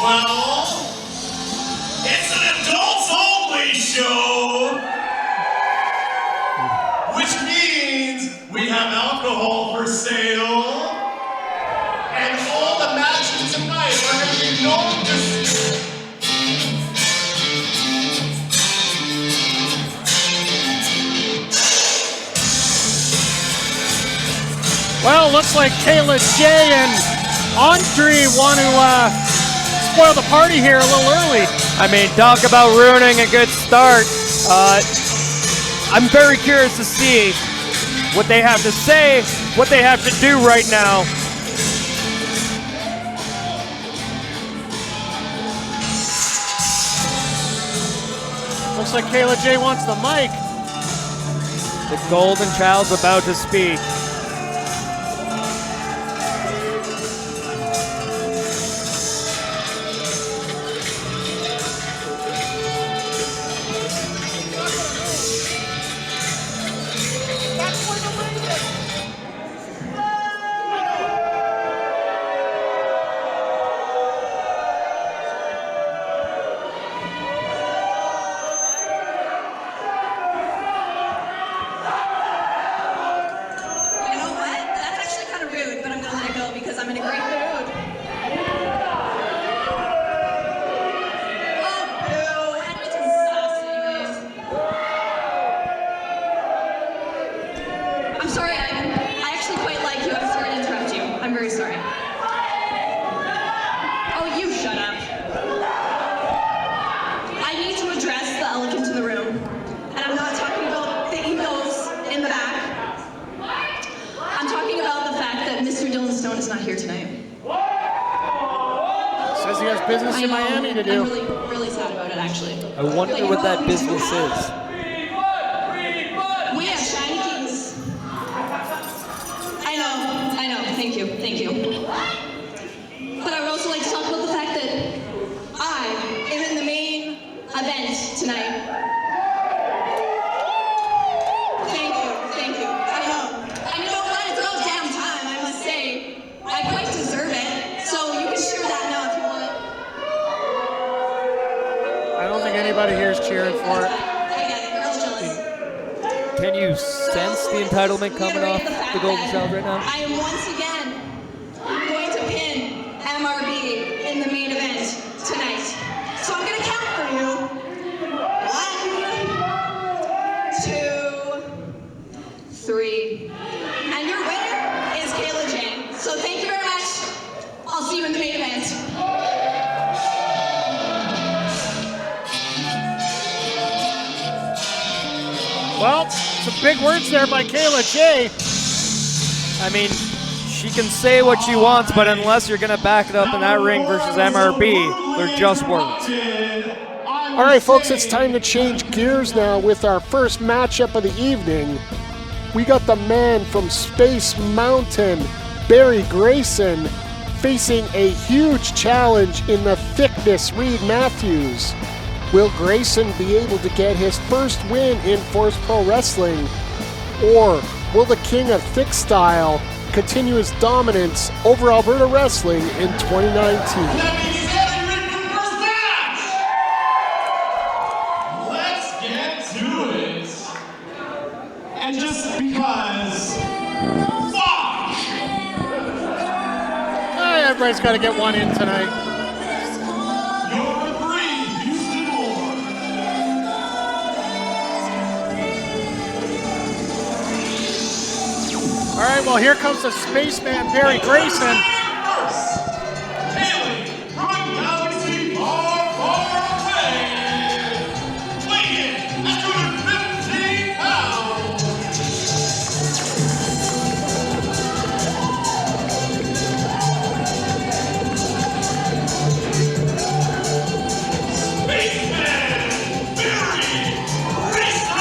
Well, it's an adults-only show, which means we have alcohol for sale, and all the matches tonight are going to be no disqualification. Well, looks like Kayla, Jaye, and Andre want to spoil the party here a little early. I mean, talk about ruining a good start. I'm very curious to see what they have to say, what they have to do right now. Looks like Kayla, Jaye wants the mic. The golden child's about to speak. I wonder what that business is. We have shiny keys. I know, thank you. But I would also like to talk about the fact that I am in the main event tonight. Thank you. I know. And you know what? It's about damn time, I must say. I quite deserve it. So you can share that now if you want. I don't think anybody here is cheering for it. Can you sense the entitlement coming off the Golden Child right now? I am once again going to pin MRB in the main event tonight. So I'm going to count for you. 1, 2, 3. And your winner is Kayla, Jaye. So thank you very much. I'll see you in the main event. Well, some big words there by Kayla, Jaye. I mean, she can say what she wants, but unless you're going to back it up in that ring versus MRB, they're just words. All right, folks, it's time to change gears now with our first matchup of the evening. We got the man from Space Mountain, Beri Grayson, facing a huge challenge in the thickness, Reid Matthews. Will Grayson be able to get his first win in Force Pro Wrestling? Or will the king of thick style continue his dominance over Alberta Wrestling in 2019? Let's get to it. And just because, fuck! Everybody's got to get one in tonight. All right, well, here comes the spaceman, Beri Grayson. Hailing from a galaxy far, far away, weighing at 215 pounds. Spaceman Beri Grayson.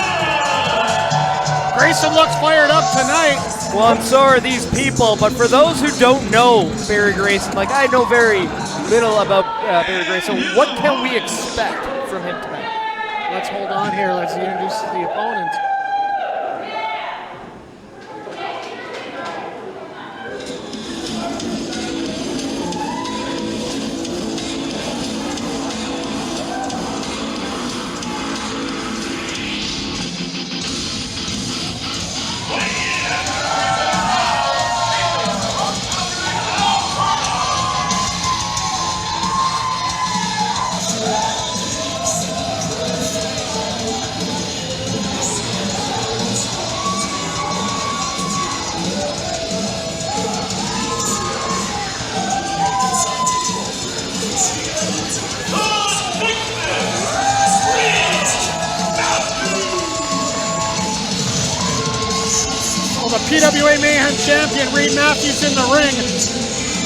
Grayson looks fired up tonight. Well, I'm sorry these people, but for those who don't know Beri Grayson, like I know very little about Beri Grayson, what can we expect from him tonight? Let's hold on here. Let's introduce the opponent. Well, the PWA Mayhem champion, Reid Matthews, in the ring.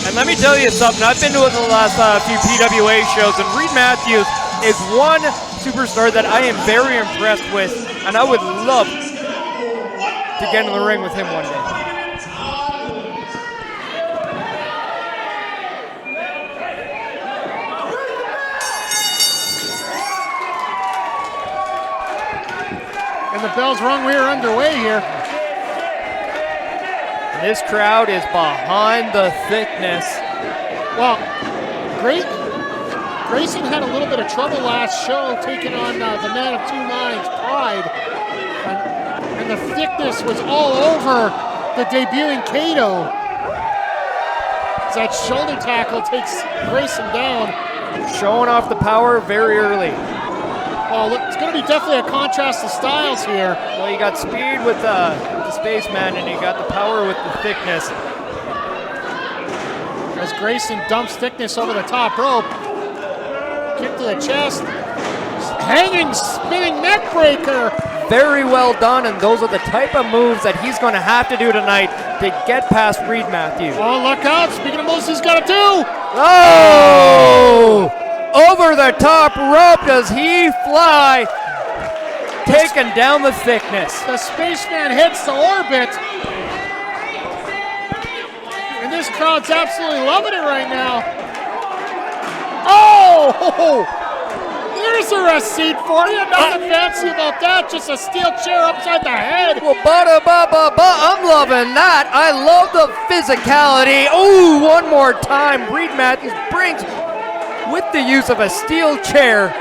And let me tell you something, I've been to the last few PWA shows, and Reid Matthews is one superstar that I am very impressed with, and I would love to get in the ring with him one day. And the bell's rung, we are underway here. And this crowd is behind the thickness. Well, Grayson had a little bit of trouble last show taking on the man of two minds, Pride. And the thickness was all over the debuting Kato. As that shoulder tackle takes Grayson down. Showing off the power very early. Well, it's going to be definitely a contrast of styles here. Well, you got speed with the spaceman, and you got the power with the thickness. As Grayson dumps thickness over the top rope. Kick to the chest. Hanging, spinning neck breaker. Very well done, and those are the type of moves that he's going to have to do tonight to get past Reid Matthews. Oh, look out. Speaking of moves he's got to do. Oh! Over the top rope does he fly, taking down the thickness. The spaceman hits the orbit. And this crowd's absolutely loving it right now. Oh! There's a receipt for you. Nothing fancy about that. Just a steel chair upside the head. Well, I'm loving that. I love the physicality. Oh, one more time. Reid Matthews brings, with the use of a steel chair,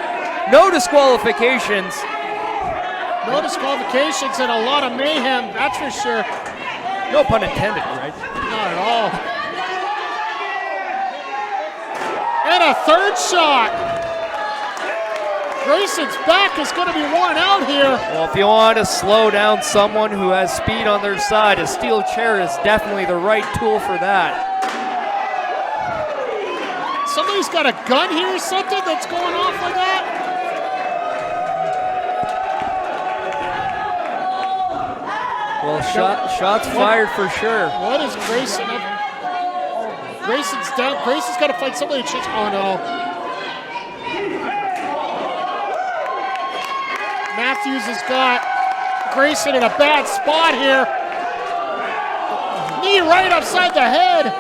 no disqualifications. No disqualifications and a lot of mayhem, that's for sure. No pun intended, right? Not at all. And a third shot. Grayson's back is going to be worn out here. Well, if you want to slow down someone who has speed on their side, a steel chair is definitely the right tool for that. Somebody's got a gun here or something that's going off like that? Well, shots fired for sure. What is Grayson up? Grayson's down. Grayson's got to find somebody to change. Oh no. Matthews has got Grayson in a bad spot here. Knee right upside the head.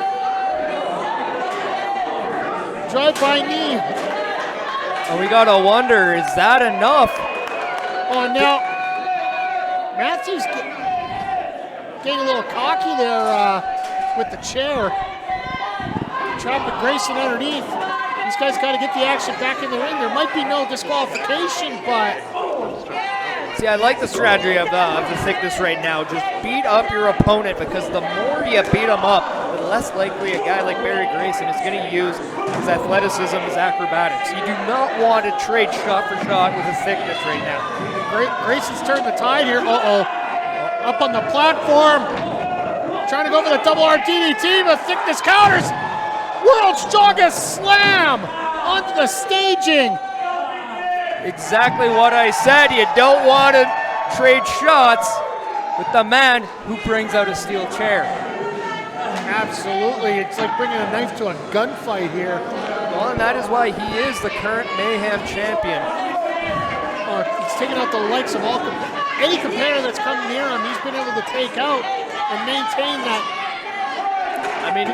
Drive-by knee. And we gotta wonder, is that enough? Oh, now Matthews getting a little cocky there with the chair. Trapping Grayson underneath. These guys got to get the action back in the ring. There might be no disqualification, but... See, I like the strategy of the thickness right now. Just beat up your opponent, because the more you beat them up, the less likely a guy like Beri Grayson is going to use his athleticism, his acrobatics. You do not want to trade shot for shot with his thickness right now. Grayson's turned the tide here. Uh-oh. Up on the platform. Trying to go for the double RDDT, but thickness counters. World's strongest slam onto the staging. Exactly what I said. You don't want to trade shots with the man who brings out a steel chair. Absolutely. It's like bringing a knife to a gunfight here. Well, and that is why he is the current Mayhem champion. He's taken out the likes of any competitor that's come near him. He's been able to take out and maintain that. I mean,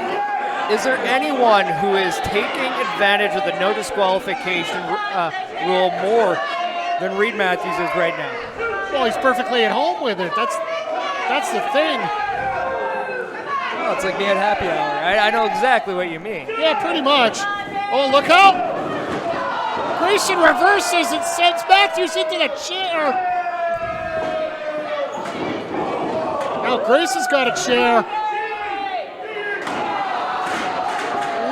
is there anyone who is taking advantage of the no disqualification rule more than Reid Matthews is right now? Well, he's perfectly at home with it. That's the thing. Well, it's like being at happy hour. I know exactly what you mean. Yeah, pretty much. Oh, look out! Grayson reverses and sends Matthews into the chair. Now Grayson's got a chair.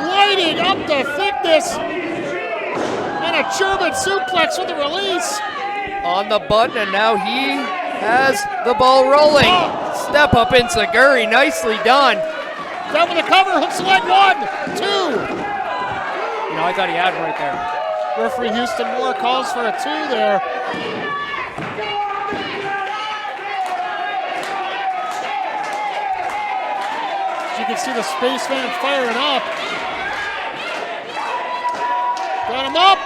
Lighting up the thickness. And a German suplex with the release. On the button, and now he has the ball rolling. Oh. Step up in Saguri, nicely done. Down with the cover, hooks the leg, 1, 2. You know, I thought he had one right there. Referee Houston Moore calls for a 2 there. You can see the spaceman firing up. Got him up.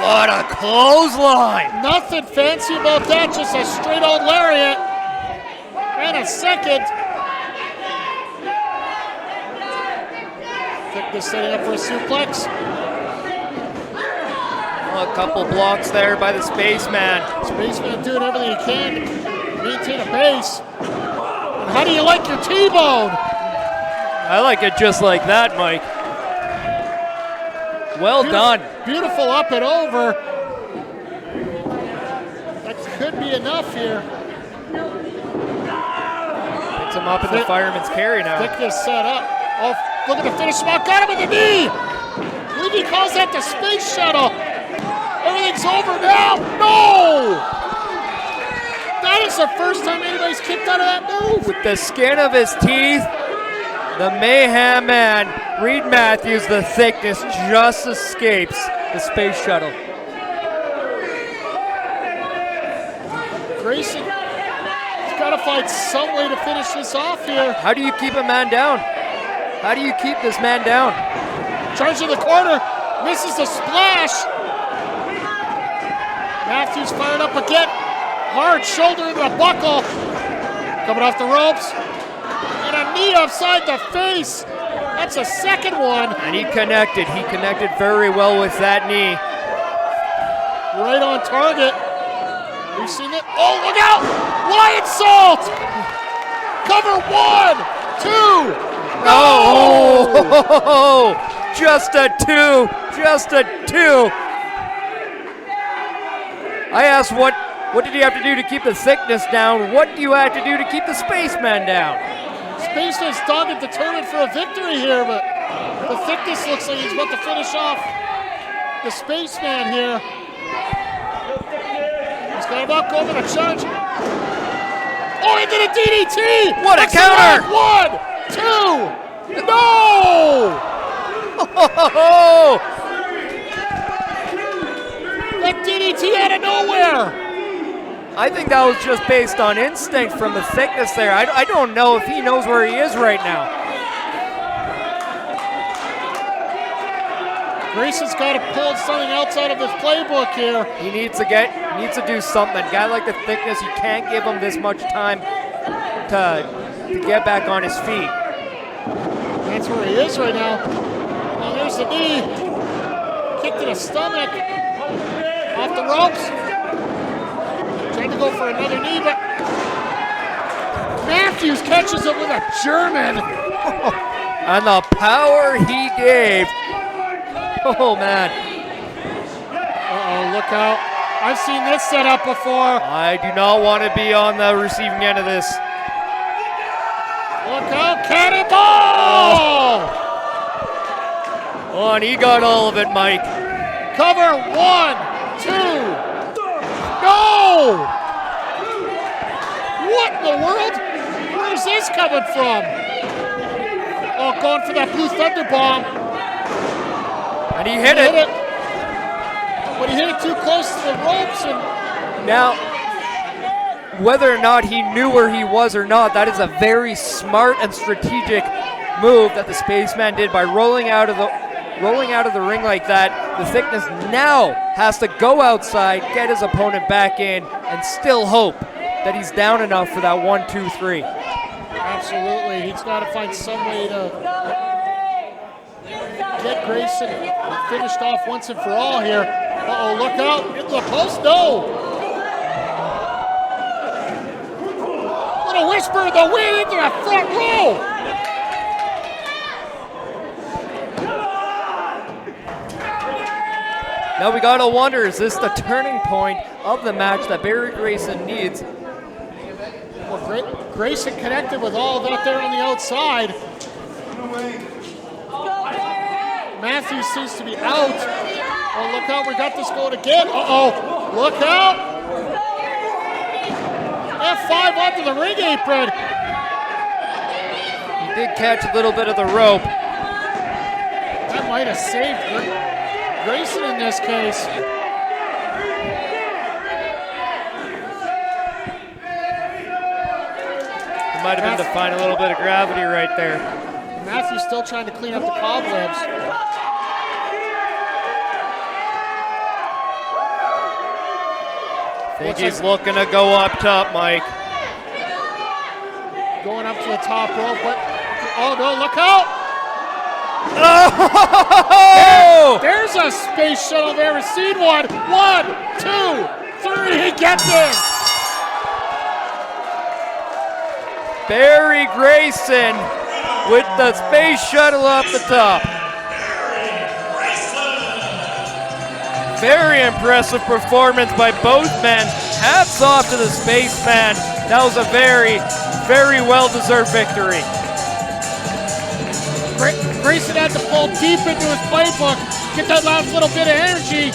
What a clothesline! Nothing fancy about that, just a straight old lariat. And a second. Thickness setting up for a suplex. Oh, a couple blocks there by the spaceman. Spaceman doing everything he can to maintain a base. And how do you like your T-bone? I like it just like that, Mike. Well done. Beautiful up and over. That could be enough here. Picks him up in the fireman's carry now. Thickness set up. Oh, look at the finish spot. Got him in the knee. I believe he calls that the space shuttle. Everything's over now. No! That is the first time anybody's kicked out of that move. With the skin of his teeth, the Mayhem Man, Reid Matthews, the Thickness, just escapes the space shuttle. Grayson has got to find some way to finish this off here. How do you keep a man down? How do you keep this man down? Charge to the corner, misses the splash. Matthews fired up again. Hard shoulder in the buckle. Coming off the ropes. And a knee upside the face. That's a second one. And he connected. He connected very well with that knee. Right on target. We've seen it. Oh, look out! Lion Salt! Cover 1, 2. Oh! Just a 2. Just a 2. I asked what did he have to do to keep the Thickness down? What do you have to do to keep the Spaceman down? Spaceman's dogged and determined for a victory here, but the Thickness looks like he's about to finish off the Spaceman here. He's got him up, go over the charge. Oh, he did a DDT! What a counter! 1, 2, no! Oh! That DDT out of nowhere! I think that was just based on instinct from the Thickness there. I don't know if he knows where he is right now. Grayson's got to pull something else out of his playbook here. He needs to do something. A guy like the Thickness, you can't give him this much time to get back on his feet. That's where he is right now. Oh, there's the knee. Kick to the stomach. Off the ropes. Trying to go for another knee, but Matthews catches him with a German. And the power he gave. Oh, man. Uh-oh, look out. I've seen this set up before. I do not want to be on the receiving end of this. Look out, cannonball! Oh, and he got all of it, Mike. Cover 1, 2. No! What in the world? Where's this coming from? Oh, going for that Blue Thunder Bomb. And he hit it. But he hit it too close to the ropes. And now, whether or not he knew where he was or not, that is a very smart and strategic move that the Spaceman did by rolling out of the ring like that. The Thickness now has to go outside, get his opponent back in, and still hope that he's down enough for that 1, 2, 3. Absolutely. He's got to find some way to get Grayson finished off once and for all here. Uh-oh, look out. Into the post? No. Little whisper of the wind into the front row. Now we gotta wonder, is this the turning point of the match that Beri Grayson needs? Well, Grayson connected with all of that there on the outside. Matthews seems to be out. Oh, look out, we got this going again. Uh-oh, look out. F5 onto the ring apron. He did catch a little bit of the rope. That might have saved Grayson in this case. might have been defying a little bit of gravity right there. Matthew's still trying to clean up the cobwebs. I think he's looking to go up top, Mike. Going up to the top rope, but oh no, look out! Oh! There's a space shuttle there. We've seen one. 1, 2, 3. He gets it. Beri Grayson with the space shuttle up the top. Very impressive performance by both men. Hats off to the spaceman. That was a very, very well-deserved victory. Grayson had to pull deep into his playbook, get that last little bit of energy.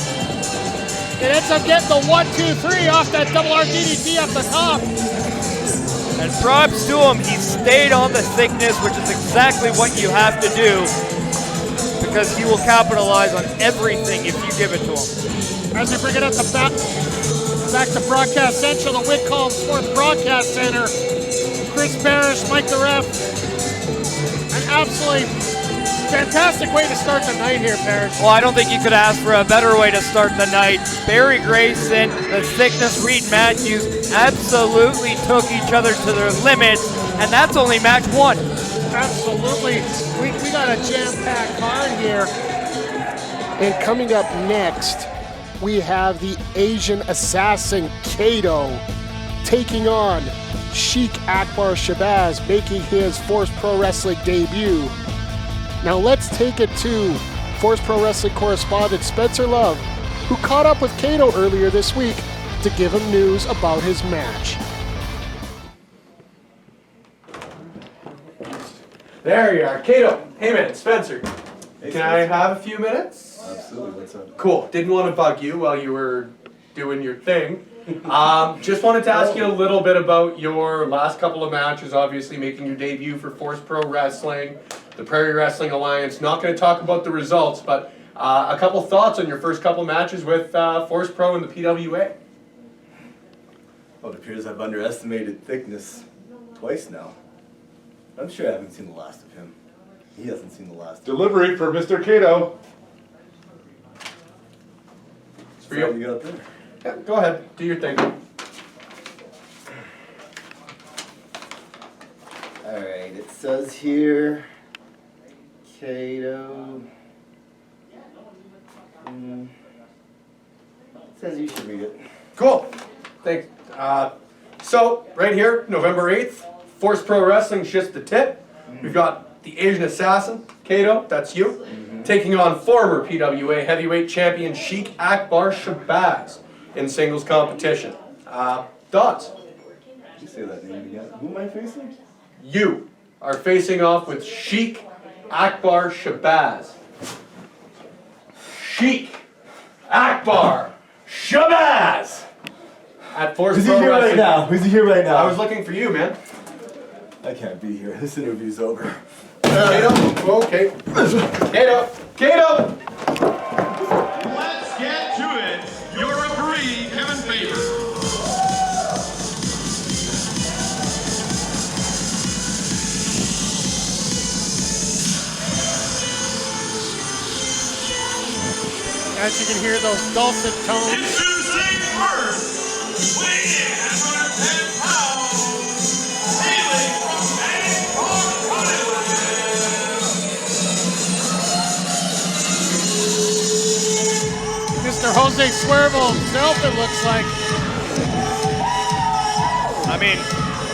It ends up getting the 1, 2, 3 off that double RDDT up the top. And props to him, he stayed on the thickness, which is exactly what you have to do, because he will capitalize on everything if you give it to him. As we bring it up to back to Broadcast Central, the Whitcomb Sports Broadcast Center. Chris Perish, Mike the Ref. An absolutely fantastic way to start the night here, Perish. Well, I don't think you could ask for a better way to start the night. Beri Grayson, the thickness, Reid Matthews absolutely took each other to their limits, and that's only match 1. Absolutely. We got a jam-packed card here. And coming up next, we have the Asian assassin Kato taking on Sheik Akbar Shabaz, making his Force Pro Wrestling debut. Now let's take it to Force Pro Wrestling correspondent Spencer Love, who caught up with Kato earlier this week to give him news about his match. There you are, Kato. Hey man, Spencer. Hey, Can I have a few minutes? Absolutely, what's up? Cool. Didn't want to bug you while you were doing your thing. Just wanted to ask you a little bit about your last couple of matches, obviously making your debut for Force Pro Wrestling, the Prairie Wrestling Alliance. Not going to talk about the results, but a couple thoughts on your first couple matches with Force Pro and the PWA. Well, it appears I've underestimated thickness twice now. I'm sure I haven't seen the last of him. He hasn't seen the last of him. Delivery for Mr. Kato. It's for you. What you got there? Yeah, go ahead. Do your thing. Alright, it says here, Kato. It says you should read it. Cool. Thanks. So, right here, November 8th, Force Pro Wrestling's just the tip. We've got the Asian Assassin, Kato, that's you, taking on former PWA heavyweight champion Sheik Akbar Shabaz in singles competition. Thoughts? Did you say that name again? Who am I facing? You are facing off with Sheik Akbar Shabaz. Sheik Akbar Shabaz! At Force Is he Pro here right Wrestling. now? Is he here right now? I was looking for you, man. I can't be here. This interview's over. Kato, okay. Kato, Kato! Let's get to it. Your referee, Kevin Faber. As you can hear those dulcet tones. Introducing first, weighing in at 110 pounds, hailing from Bangkok, Thailand. Mr. Jose Swervo himself, it looks like. I mean,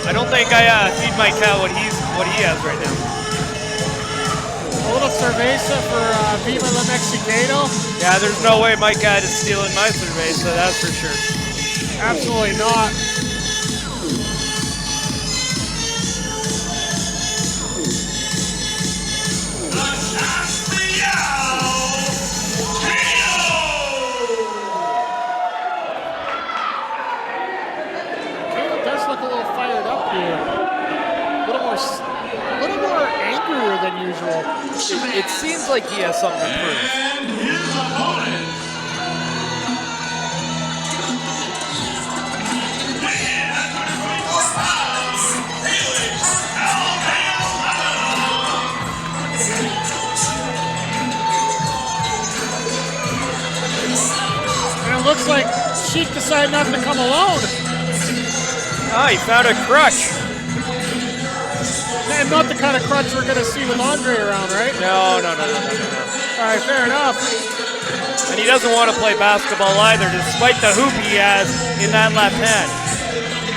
I don't think I feed my cow what he has right now. A little cerveza for Viva la Mexicano. Yeah, there's no way my cat is stealing my cerveza, that's for sure. Absolutely not. Kato does look a little fired up here. A little more angrier than usual. It seems like he has something to prove. And his opponent, weighing in at 124 pounds, hailing from Sheik decided not to come alone. Oh, he found a crutch. And not the kind of crutch we're going to see with Andre around, right? No. All right, fair enough. And he doesn't want to play basketball either, despite the hoop he has in that left hand.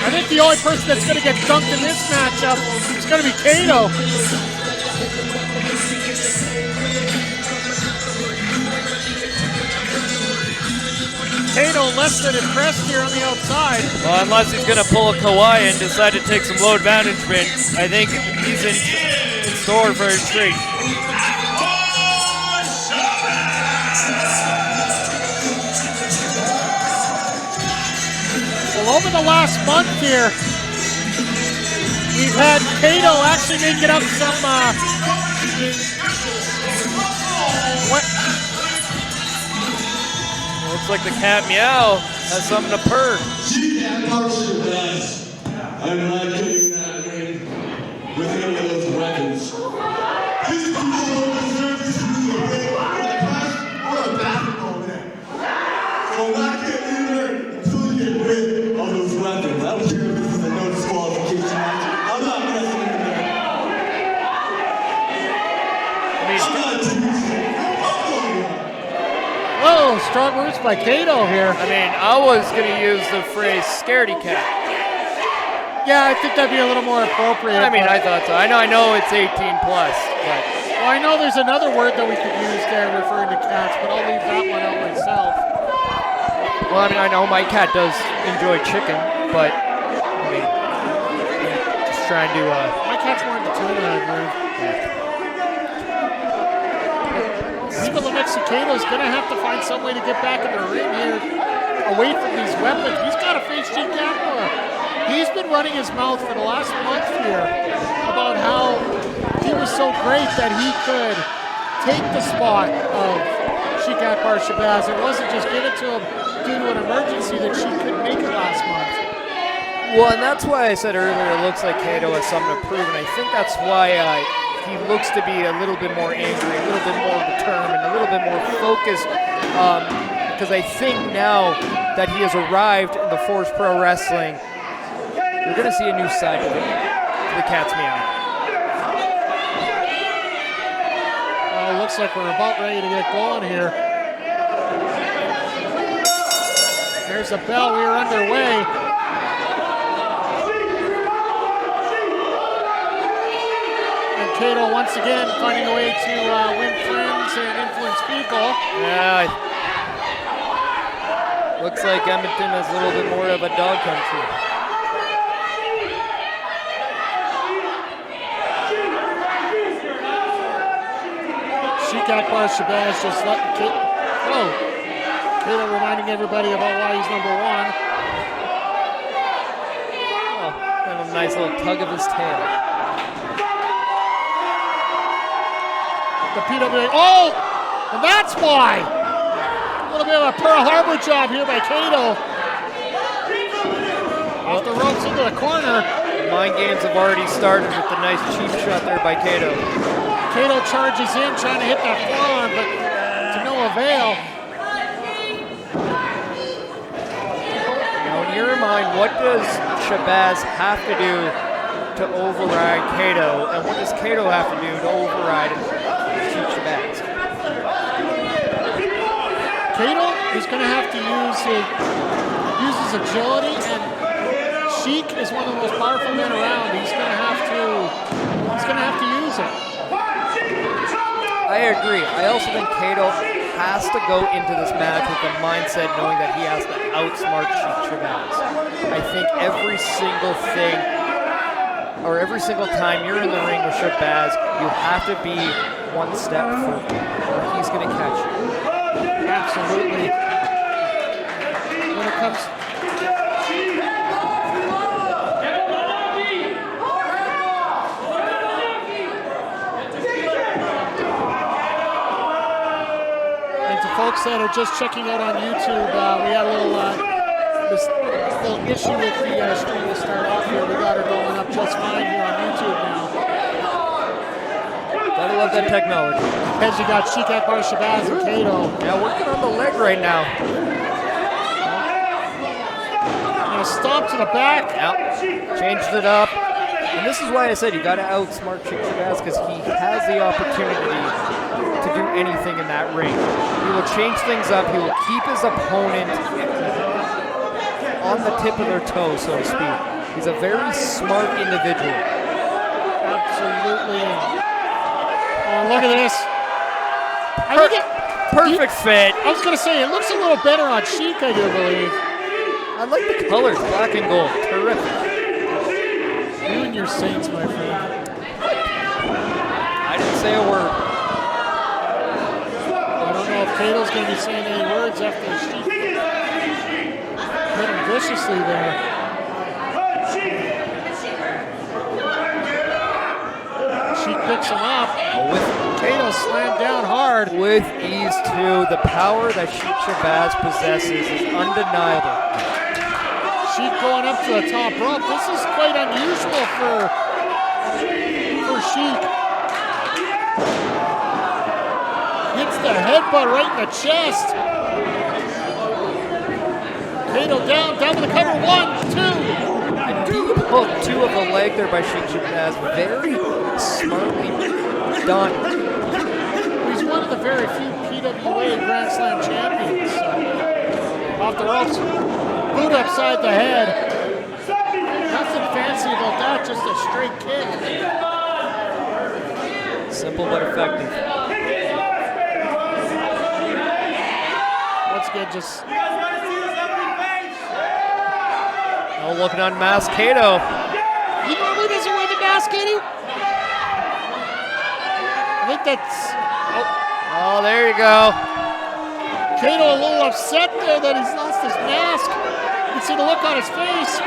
I think the only person that's going to get dunked in this matchup is going to be Kato. Kato less than impressed here on the outside. Well, unless he's going to pull a Kawhi and decide to take some load management, I think he's in store for a treat. Well, over the last month here, we've had Kato actually make it up some Looks like the cat meow has something to purr. I'm not getting that ring with any of those weapons. These people don't deserve to use a ring or a basketball net. So I'm not getting in there until you get rid of those weapons. I don't care if this is a no disqualification match. I'm not messing in there. I'm not doing shit. Whoa, strong words by Kato here. I mean, I was going to use the phrase scaredy cat. Yeah, I think that'd be a little more appropriate. I mean, I thought so. I know it's 18 plus, but well, I know there's another word that we could use there referring to cats, but I'll leave that one out myself. well, I mean, I know my cat does enjoy chicken, but I mean, just trying to. My cat's more into tuna, I believe. Even Lemexi Kato's going to have to find some way to get back in the ring here, away from these weapons. He's got to face Sheik Akbar. He's been running his mouth for the last month here about how he was so great that he could take the spot of Sheik Akbar Shabaz. It wasn't just given to him due to an emergency that Sheik couldn't make it last month. Well, and that's why I said earlier it looks like Kato has something to prove, and I think that's why he looks to be a little bit more angry, a little bit more determined, a little bit more focused, because I think now that he has arrived in the Force Pro Wrestling, we're going to see a new side to the cat's meow. Well, it looks like we're about ready to get going here. There's a bell. We are underway. And Kato once again finding a way to win friends and influence people. Yeah, looks like Edmonton is a little bit more of a dog country. Sheik Akbar Shabaz just letting Kato reminding everybody about why he's number one. Oh, kind of a nice little tug of his tail. The PWA, oh, and that's why. A little bit of a Pearl Harbor job here by Kato. Off the ropes into the corner. Mind games have already started with the nice cheap shot there by Kato. Kato charges in, trying to hit that forearm, but to no avail. Now, in your mind, what does Shabaz have to do to override Kato, and what does Kato have to do to override Shabaz? Kato is going to have to use his agility, and Sheik is one of the most powerful men around. He's going to have to use it. I agree. I also think Kato has to go into this match with the mindset knowing that he has to outsmart Sheik Shabaz. I think every single thing, or every single time you're in the ring with Shabaz, you have to be one step further, or he's going to catch you. Absolutely. When it comes... Folks that are just checking out on YouTube, we had a little issue with the stream to start off here. We got her going up just fine here on YouTube now. Gotta love that technology. As you got Sheik Akbar Shabaz and Kato. Now working on the leg right now. a stomp to the back. Yep, changed it up. And this is why I said you got to outsmart Sheik Shabaz, because he has the opportunity to do anything in that ring. He will change things up. He will keep his opponent on the tip of their toes, so to speak. He's a very smart individual. Absolutely. Oh, look at this. Perfect fit. I was going to say, it looks a little better on Sheik, I do believe. I like the colors, black and gold. Terrific. You and your Saints, my friend. I didn't say a word. I don't know if Kato's going to be saying any words after Sheik hit him viciously there. Sheik picks him up. Kato slammed down hard. With ease, too. The power that Sheik Shabaz possesses is undeniable. Sheik going up to the top rope. This is quite unusual for Sheik. Hits the headbutt right in the chest. Kato down to the cover. 1, 2. A deep hook, 2 of the leg there by Sheik Shabaz. Very smartly done. He's one of the very few PWA Grand Slam champions. Off the ropes. Boot upside the head. Nothing fancy about that, just a straight kick. Simple but effective. Once again, just... Oh, looking on mask Kato. He normally doesn't wear the mask, Kato. I think that's... Oh, there you go. Kato a little upset there that he's lost his mask. You can see the look on his face.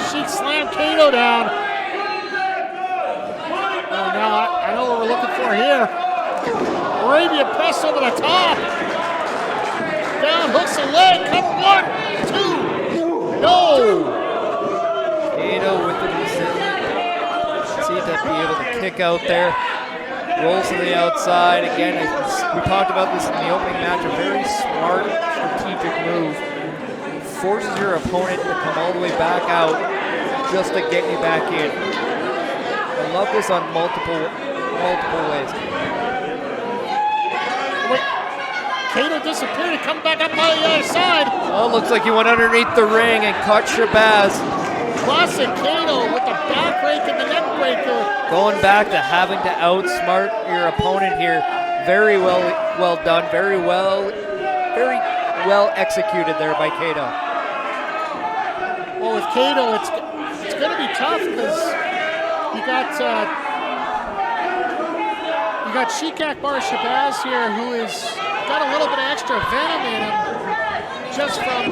Sheik slammed Kato down. Oh, now I know what we're looking for here. Arabian press over the top. Down, hooks the leg. Cover 1, 2. No. Kato with the decision. See to be able to kick out there. Rolls to the outside. Again, we talked about this in the opening match, a very smart, strategic move. Forces your opponent to come all the way back out just to get you back in. I love this on multiple ways. Wait, Kato disappeared and come back up on the other side. Oh, looks like he went underneath the ring and caught Shabaz. Classic Kato with the back rake and the neck breaker. Going back to having to outsmart your opponent here. Very well done. Very well executed there by Kato. Well, with Kato, it's going to be tough because you got Sheik Akbar Shabaz here, who has got a little bit of extra venom in him, just from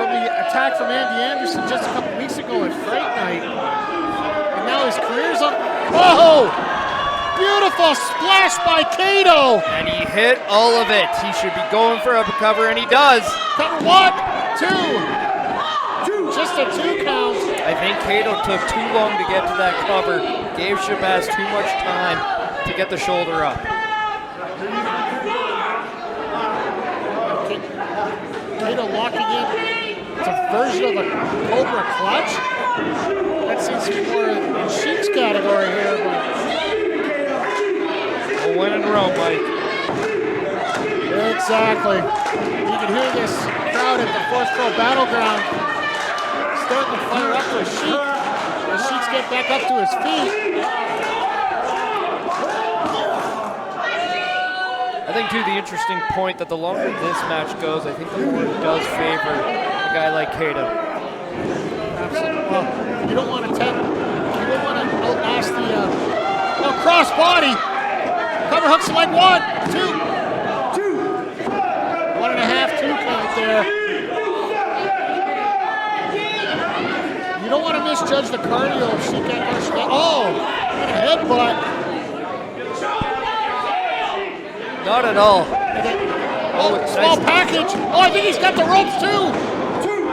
the attack from Andy Anderson just a couple weeks ago at Fright Night. And now his career's on. Whoa! Beautiful splash by Kato! And he hit all of it. He should be going for a cover, and he does. Cover 1, 2. Just a 2 count. I think Kato took too long to get to that cover. Gave Shabaz too much time to get the shoulder up. Kato locking in. It's a version of a Cobra clutch. That seems to be more in Sheik's category here, but a win in Rome, Mike. Exactly. You can hear this crowd at the Fourth Pro Battleground starting to fire up for Sheik. As Sheik's get back up to his feet. I think, too, the interesting point that the longer this match goes, I think the more it does favor a guy like Kato. Absolutely. Well, you don't want to outlast the cross body. Cover hooks the leg. 1, 2. 1.5, 2 count there. You don't want to misjudge the cardio of Sheik Akbar. Oh, and a headbutt. Not at all. Small package. Oh, I think he's got the ropes too.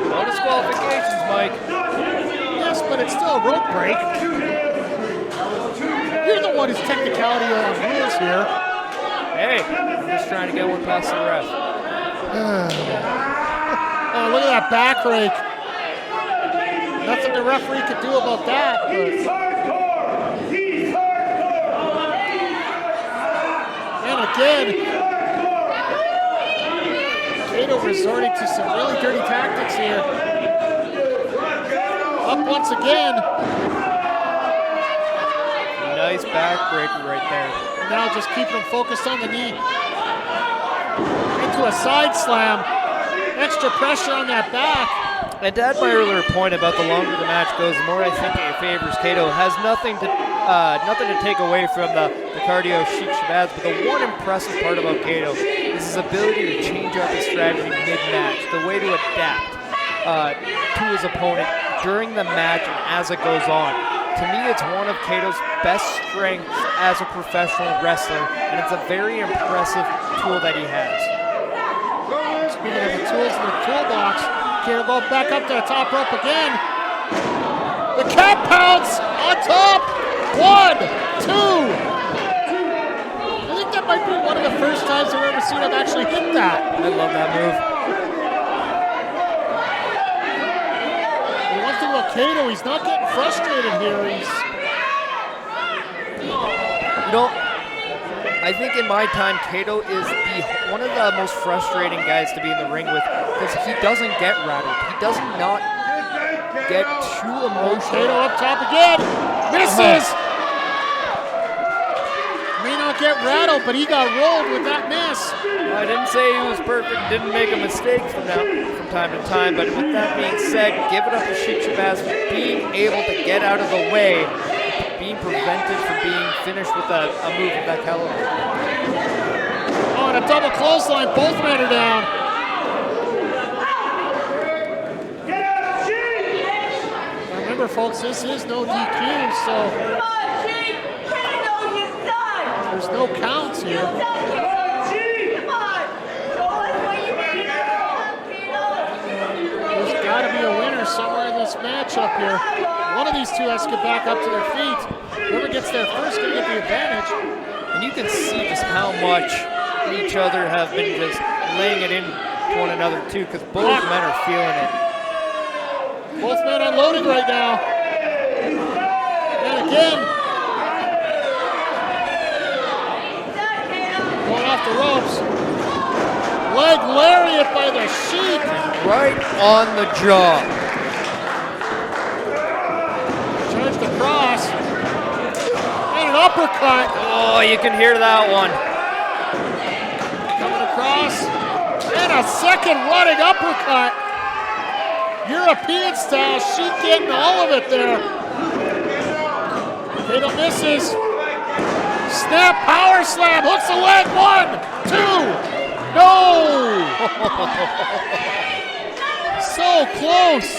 No disqualifications, Mike. Yes, but it's still a rope break. You're the one who's technicality on rules here. Hey, I'm just trying to get one past the ref. Oh, look at that back rake. Nothing the referee could do about that. But... And again, Kato resorting to some really dirty tactics here. Up once again. Nice backbreaker right there. Now just keeping him focused on the knee. Into a side slam. Extra pressure on that back. And to add my earlier point about the longer the match goes, the more I think it favors Kato. Has nothing to take away from the cardio Sheik Shabaz, but the one impressive part about Kato is his ability to change up his strategy mid-match, the way to adapt to his opponent during the match and as it goes on. To me, it's one of Kato's best strengths as a professional wrestler, and it's a very impressive tool that he has. Speaking of the tools in the toolbox, Kato go back up to the top rope again. The cat pounce on top. 1, 2. I think that might be one of the first times I've ever seen him actually hit that. I love that move. The one thing about Kato, he's not getting frustrated here. You know, I think in my time, Kato is one of the most frustrating guys to be in the ring with because he doesn't get rattled. He does not get too emotional. Kato up top again. Misses. May not get rattled, but he got rolled with that miss. I didn't say he was perfect, didn't make a mistake from time to time, but with that being said, give it up to Sheik Shabaz for being able to get out of the way, being prevented from being finished with a move of that caliber. Oh, and a double clothesline, both men are down. Remember, folks, this is no DQ, so there's no counts here. There's got to be a winner somewhere in this matchup here. One of these two has to get back up to their feet. Whoever gets there first can get the advantage. And you can see just how much each other have been just laying it in to one another too, because both men are feeling it. Both men unloading right now. And again, going off the ropes. Leg lariat by the Sheik. Right on the jaw. Charged across. And an uppercut. Oh, you can hear that one. Coming across. And a second running uppercut. European style. Sheik getting all of it there. Kato misses. Snap power slam. Hooks the leg. 1, 2. No! So close.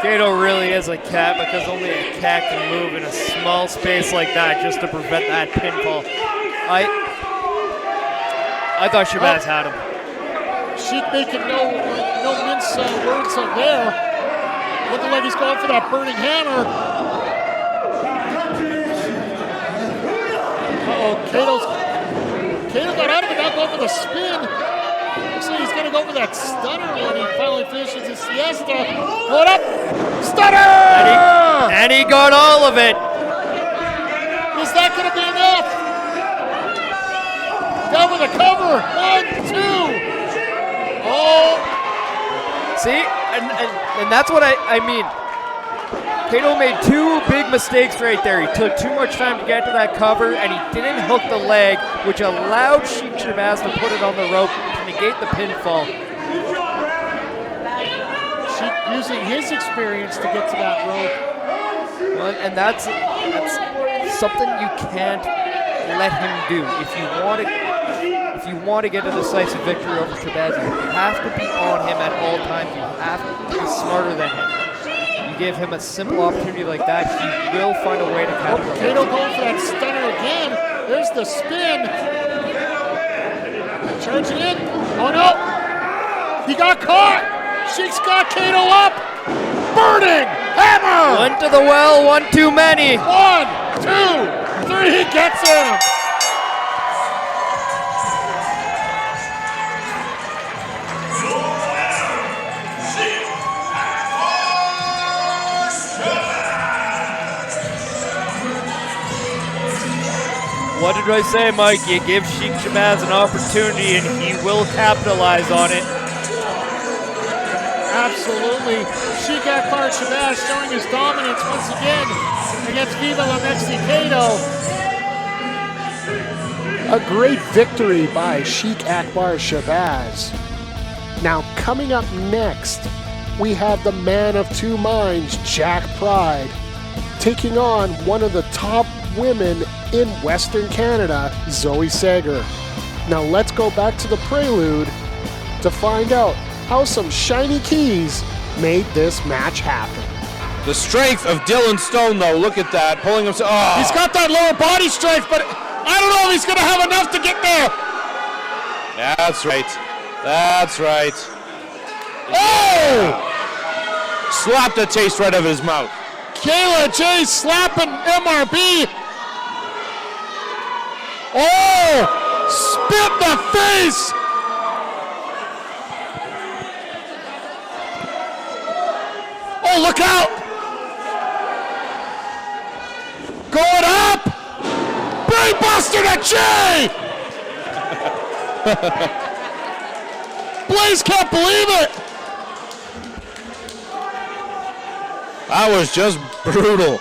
Kato really is a cat because only a cat can move in a small space like that just to prevent that pinfall. I thought Shabaz had him. Sheik making no mince words up there. Looking like he's going for that burning hammer. Kato got out of it, now going for the spin. Looks like he's going to go for that stunner when he finally finishes his siesta. Hold up! Stunner! And he got all of it. Is that going to be enough? Down with a cover. 1, 2. Oh. See? And that's what I mean. Kato made 2 big mistakes right there. He took too much time to get to that cover, and he didn't hook the leg, which allowed Sheik Shabaz to put it on the rope to negate the pinfall. Sheik using his experience to get to that rope. Well, and that's something you can't let him do. If you want to get a decisive victory over Shabaz, you have to be on him at all times. You have to be smarter than him. Give him a simple opportunity like that, he will find a way to capitalize. Kato going for that stunner again. There's the spin. Charging in. Oh no! He got caught! Sheik's got Kato up! Burning! Hammer! One to the well, one too many. 1, 2. Three gets him. What did I say, Mike? You give Sheik Shabaz an opportunity and he will capitalize on it. Absolutely. Sheik Akbar Shabaz showing his dominance once again against Viva La Mexi Kato. A great victory by Sheik Akbar Shabaz. Now coming up next, we have the man of two minds, Jack Pride, taking on one of the top women in Western Canada, Zoe Sager. Now let's go back to the Prelude to find out how some shiny keys made this match happen. The strength of Dylan Stone, though, look at that, pulling himself. Oh. He's got that lower body strength, but I don't know if he's gonna have enough to get there. That's right. That's right. Oh! Slapped the taste right out of his mouth. Kayla Jaye slapping MRB. Oh! Spit in the face! Oh, look out! Going up! Brainbuster to Jaye! Blais can't believe it! That was just brutal.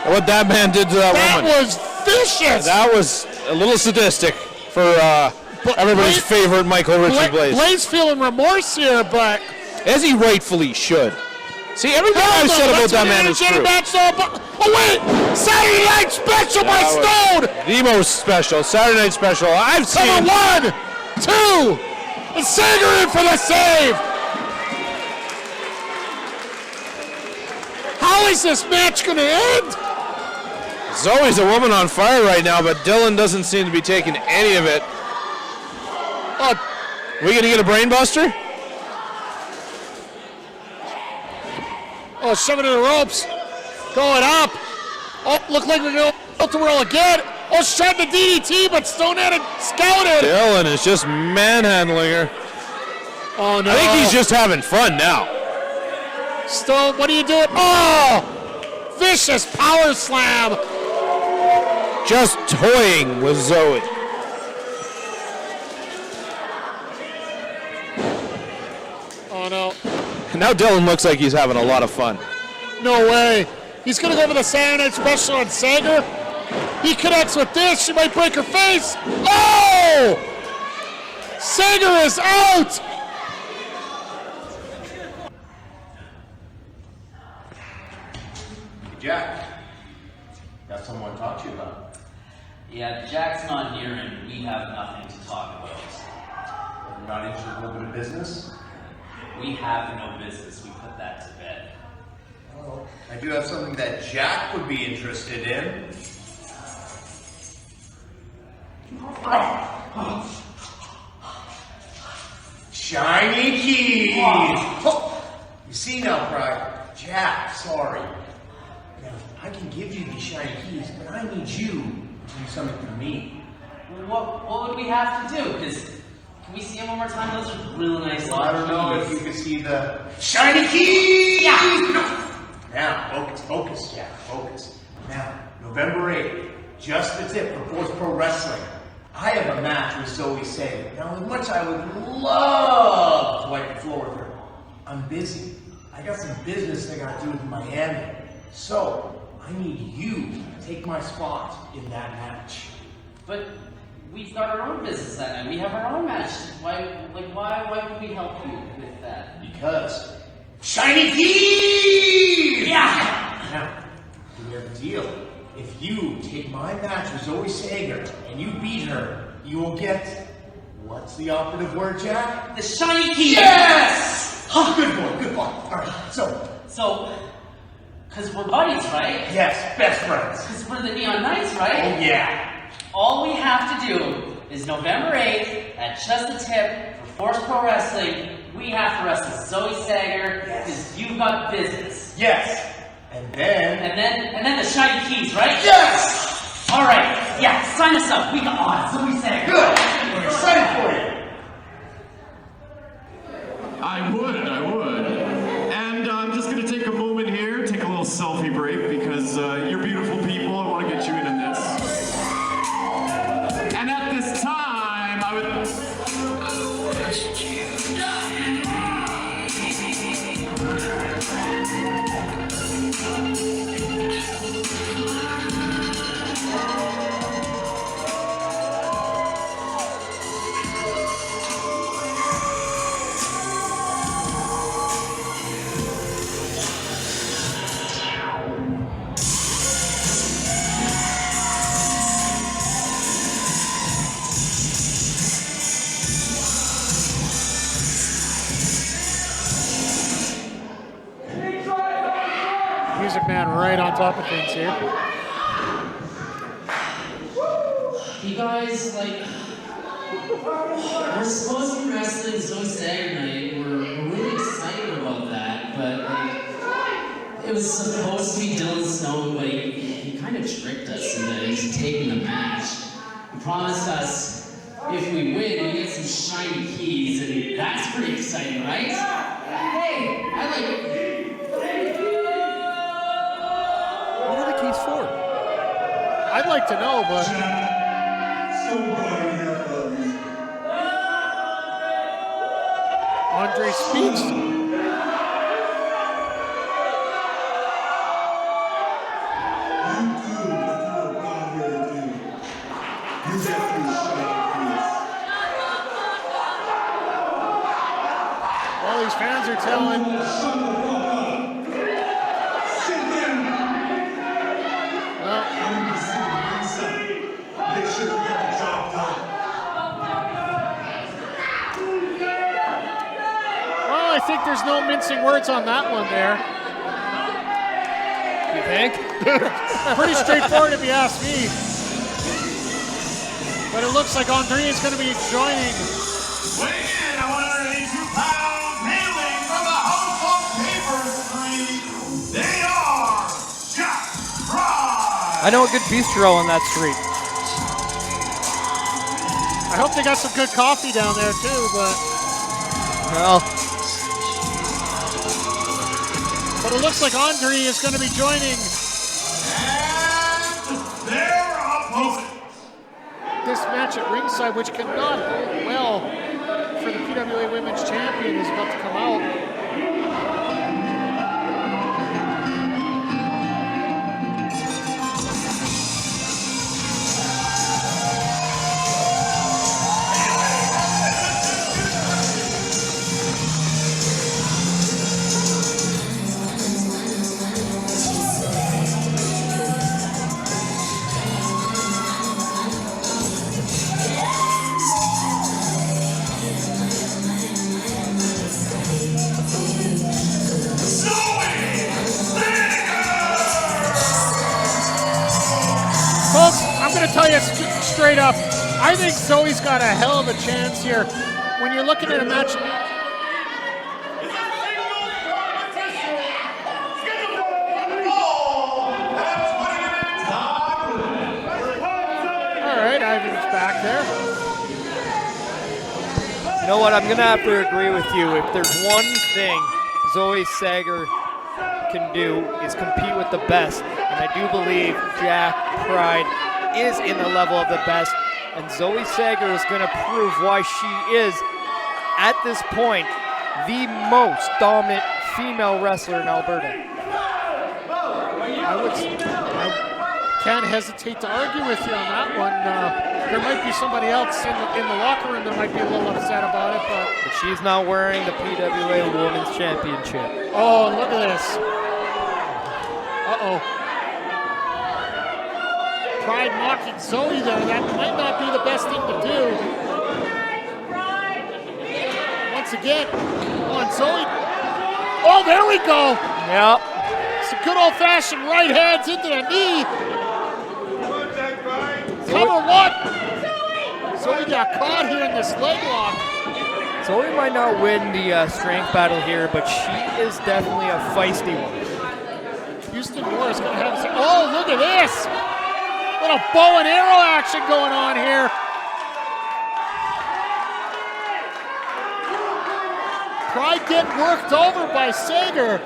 What that man did to that woman. That was vicious! That was a little sadistic for everybody's favorite Michael Richie Blais. Blais feeling remorse here, but... As he rightfully should. See, everything I said about that man is true. Oh wait! Saturday Night Special by Stone! The most special, Saturday Night Special I've seen. Number 1, 2, and Sager in for the save! How is this match gonna end? Zoe's a woman on fire right now, but Dylan doesn't seem to be taking any of it. Oh, we gonna get a brain buster? Oh, shoving in the ropes. Going up. Oh, look like we're going to roll again. Oh, shot the DDT, but Stone had it scouted. Dylan is just manhandling her. Oh, no. I think he's just having fun now. Stone, what are you doing? Oh! Vicious power slam. Just toying with Zoe. Oh, no. Now Dylan looks like he's having a lot of fun. No way. He's going to go for the Saturday Night Special on Sager. He connects with this. She might break her face. Oh! Sager is out! Jack, got someone to talk to you about. Yeah, Jack's not here and we have nothing to talk about. You're not interested in a little bit of business? We have no business. We put that to bed. Oh, I do have something that Jack would be interested in. Shiny keys! Oh, you see now, Pride, Jack, sorry. Now, I can give you these shiny keys, but I need you to do something for me. What would we have to do? Because can we see them one more time? Those are really nice. Well, I don't know if you can see the shiny keys! Yeah! Now, focus, Jack, focus. Now, November 8th, just the tip for Force Pro Wrestling. I have a match with Zoe Sager. Now, as much I would love to wipe the floor with her, I'm busy. I got some business I got to do with Miami. So, I need you to take my spot in that match. But we've got our own business that night. We have our own match. Why would we help you with that? Because shiny keys! Yeah! Now, we have a deal. If you take my match with Zoe Sager and you beat her, you will get, what's the operative word, Jack? The shiny keys! Yes! Oh, good boy. All right, so, because we're buddies, right? yes, best friends. Because we're the Neon Knights, right? Oh, yeah. All we have to do is November 8th at Just the Tip for Force Pro Wrestling. We have to wrestle Zoe Sager because you've got business. Yes. And then And then the shiny keys, right? yes! All right, yeah, sign us up. We got odds. Zoe said. Good. We're excited for you. I would. And I'm just going to take a moment here, take a little selfie break, because you're beautiful people. I want to get you in this. And at this time, I would... Music man right on top of things here. You guys, like, we're supposed to be wrestling Zoe Sager night. We're really excited about that, but like, it was supposed to be Dylan Stone, but he kind of tricked us into taking the match. He promised us if we win, we get some shiny keys, and that's pretty exciting, right? Hey, I like it. What are the keys for? I'd like to know, but Andre speaks. All these fans are telling. I think there's no mincing words on that one there. You think? Pretty straightforward if you ask me. But it looks like Andre is going to be joining. Weighing in at 182 pounds, hailing from the House of Paper Street, they are Jack Pride. I know a good bistro on that street. I hope they got some good coffee down there too, but... Well... But it looks like Andre is going to be joining. And their opponent. This match at ringside, which cannot hold well for the PWA Women's Champion, is about to come out. Folks, I'm going to tell you straight up, I think Zoe's got a hell of a chance here. When you're looking at a match... All right, Ivan's back there. You know what? I'm going to have to agree with you. If there's one thing Zoe Sager can do is compete with the best, and I do believe Jack Pride is in the level of the best, and Zoe Sager is going to prove why she is, at this point, the most dominant female wrestler in Alberta. I can't hesitate to argue with you on that one. There might be somebody else in the locker room that might be a little upset about it, but she's not wearing the PWA Women's Championship. Oh, look at this. Uh-oh. Pride mocking Zoe there. That might not be the best thing to do. Once again, on Zoe. Oh, there we go. Yep. Some good old-fashioned right hands into the knee. Cover one. Zoe got caught here in this leg lock. Zoe might not win the strength battle here, but she is definitely a feisty one. Houston Moore is going to have... Oh, look at this. Little bow and arrow action going on here. Pride getting worked over by Sager.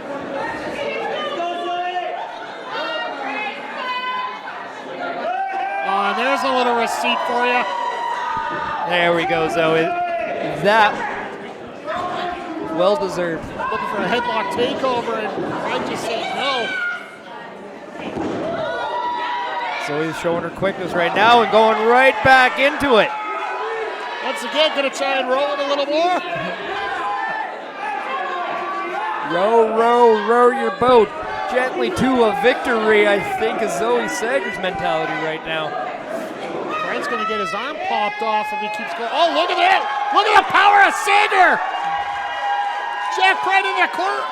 Oh, and there's a little receipt for you. There we go, Zoe. That well deserved. Looking for a headlock takeover, and Pride just saying no. Zoe's showing her quickness right now and going right back into it. Once again, gonna try and roll it a little more. Row, row, row your boat gently to a victory, I think, is Zoe Sager's mentality right now. Pride's gonna get his arm popped off if he keeps going. Oh, look at that! Look at the power of Sager! Jack Pride in the corner.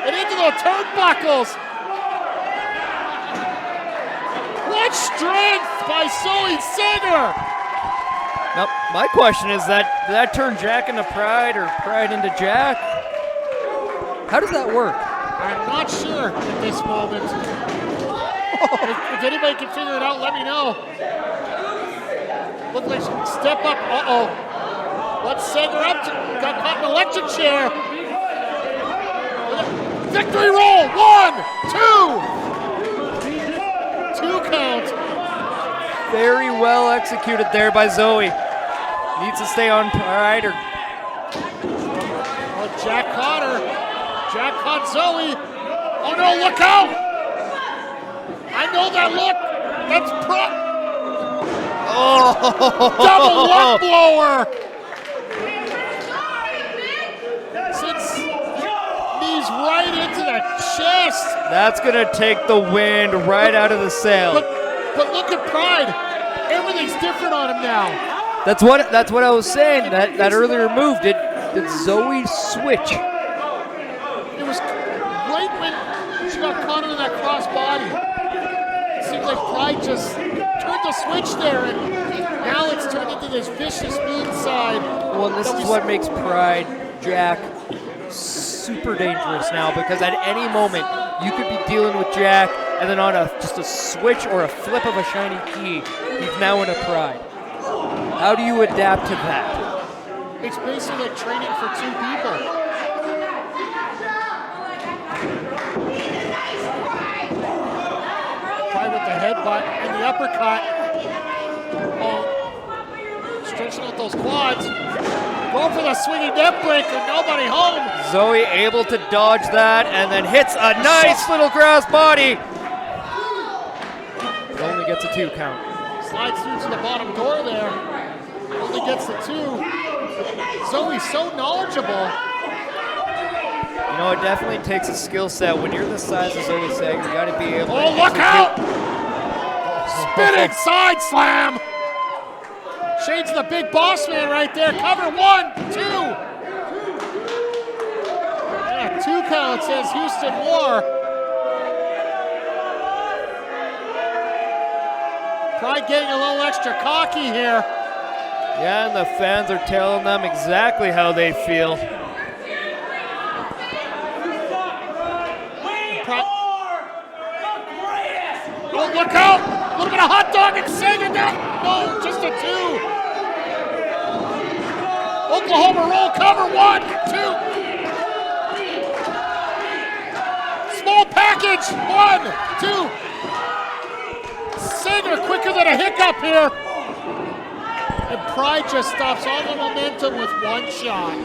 And into the turnbuckles. What strength by Zoe Sager! Now, my question is did that turn Jack into Pride or Pride into Jack? How does that work? I'm not sure at this moment. If anybody can figure it out, let me know. Look like step up. Uh-oh. Let's Sager up. Got caught in an electric chair. Victory roll. 1, 2. 2 count. Very well executed there by Zoe. Needs to stay on Pride or... Oh, Jack caught her. Jack caught Zoe. Oh no, look out! I know that look. That's double lung blower. Sits knees right into the chest. That's gonna take the wind right out of the sail. But look at Pride. Everything's different on him now. That's what I was saying. That earlier move did Zoe switch? It was right when she got caught in that cross body. It seems like Pride just turned the switch there, and now it's turned into this vicious mean side. Well, this is what makes Pride Jack super dangerous now, because at any moment you could be dealing with Jack, and then on just a switch or a flip of a shiny key, he's now in a Pride. How do you adapt to that? It's basically like training for 2 people. Pride with the headbutt and the uppercut. Oh, stretching out those quads. Going for the swinging neck breaker, nobody home. Zoe able to dodge that and then hits a nice little grass body. It only gets a 2 count. Slides through to the bottom door there. Only gets the 2. Zoe's so knowledgeable. You know, it definitely takes a skill set. When you're the size of Zoe Sager, you got to be able to... Oh, look out! Spinning side slam! Shane's the big boss man right there. Cover 1, 2. Yeah, 2 count, says Houston Moore. Pride getting a little extra cocky here. Yeah, and the fans are telling them exactly how they feel. Oh, look out! A little bit of hot dog and Sager down. No, just a 2. Oklahoma roll cover 1, 2. Small package 1, 2. Sager quicker than a hiccup here. And Pride just stops all the momentum with 1 shot.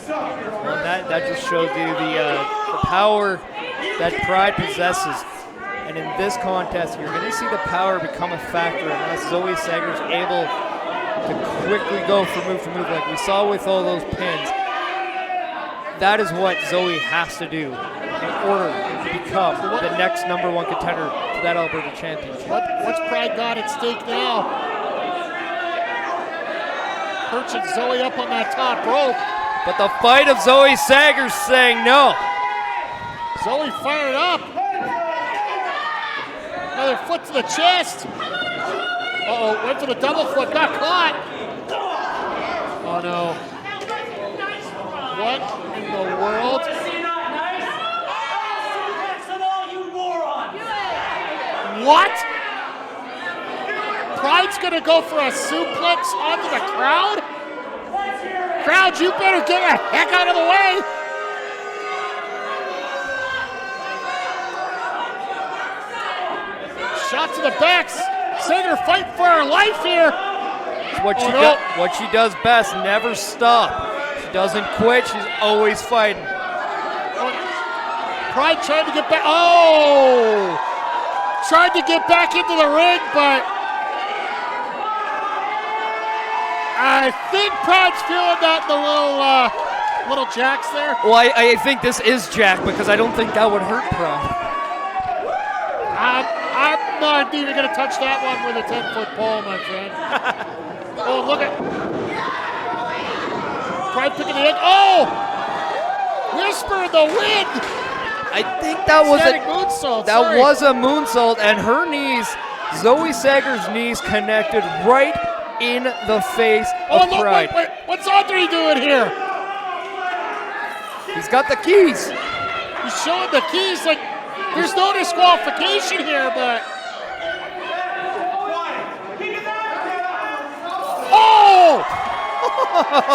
Well, that just shows you the power that Pride possesses. And in this contest, you're going to see the power become a factor unless Zoe Sager's able to quickly go from move to move like we saw with all those pins. That is what Zoe has to do in order to become the next #1 contender to that Alberta Championship. What's Pride got at stake now? Perching Zoe up on that top rope. But the fight of Zoe Sager's saying no. Zoe fired up. Another foot to the chest. Uh-oh, went for the double foot, got caught. Oh no. What in the world? what? Pride's gonna go for a suplex onto the crowd? Crowd, you better get the heck out of the way. Shot to the backs. Sager fighting for her life here. What she does best, never stop. She doesn't quit, she's always fighting. Pride trying to get back. Oh! Tried to get back into the ring, but I think Pride's feeling that in the little jacks there. Well, I think this is Jack because I don't think that would hurt Pride. I'm not even going to touch that one with a 10-foot pole, my friend. Oh, look at Pride picking the egg. Oh! Whisper in the wind. I think that was a moonsault, and her knees, Zoe Sager's knees, connected right in the face of Pride. Wait, what's Andre doing here? He's got the keys. He's showing the keys like there's no disqualification here, but. Oh!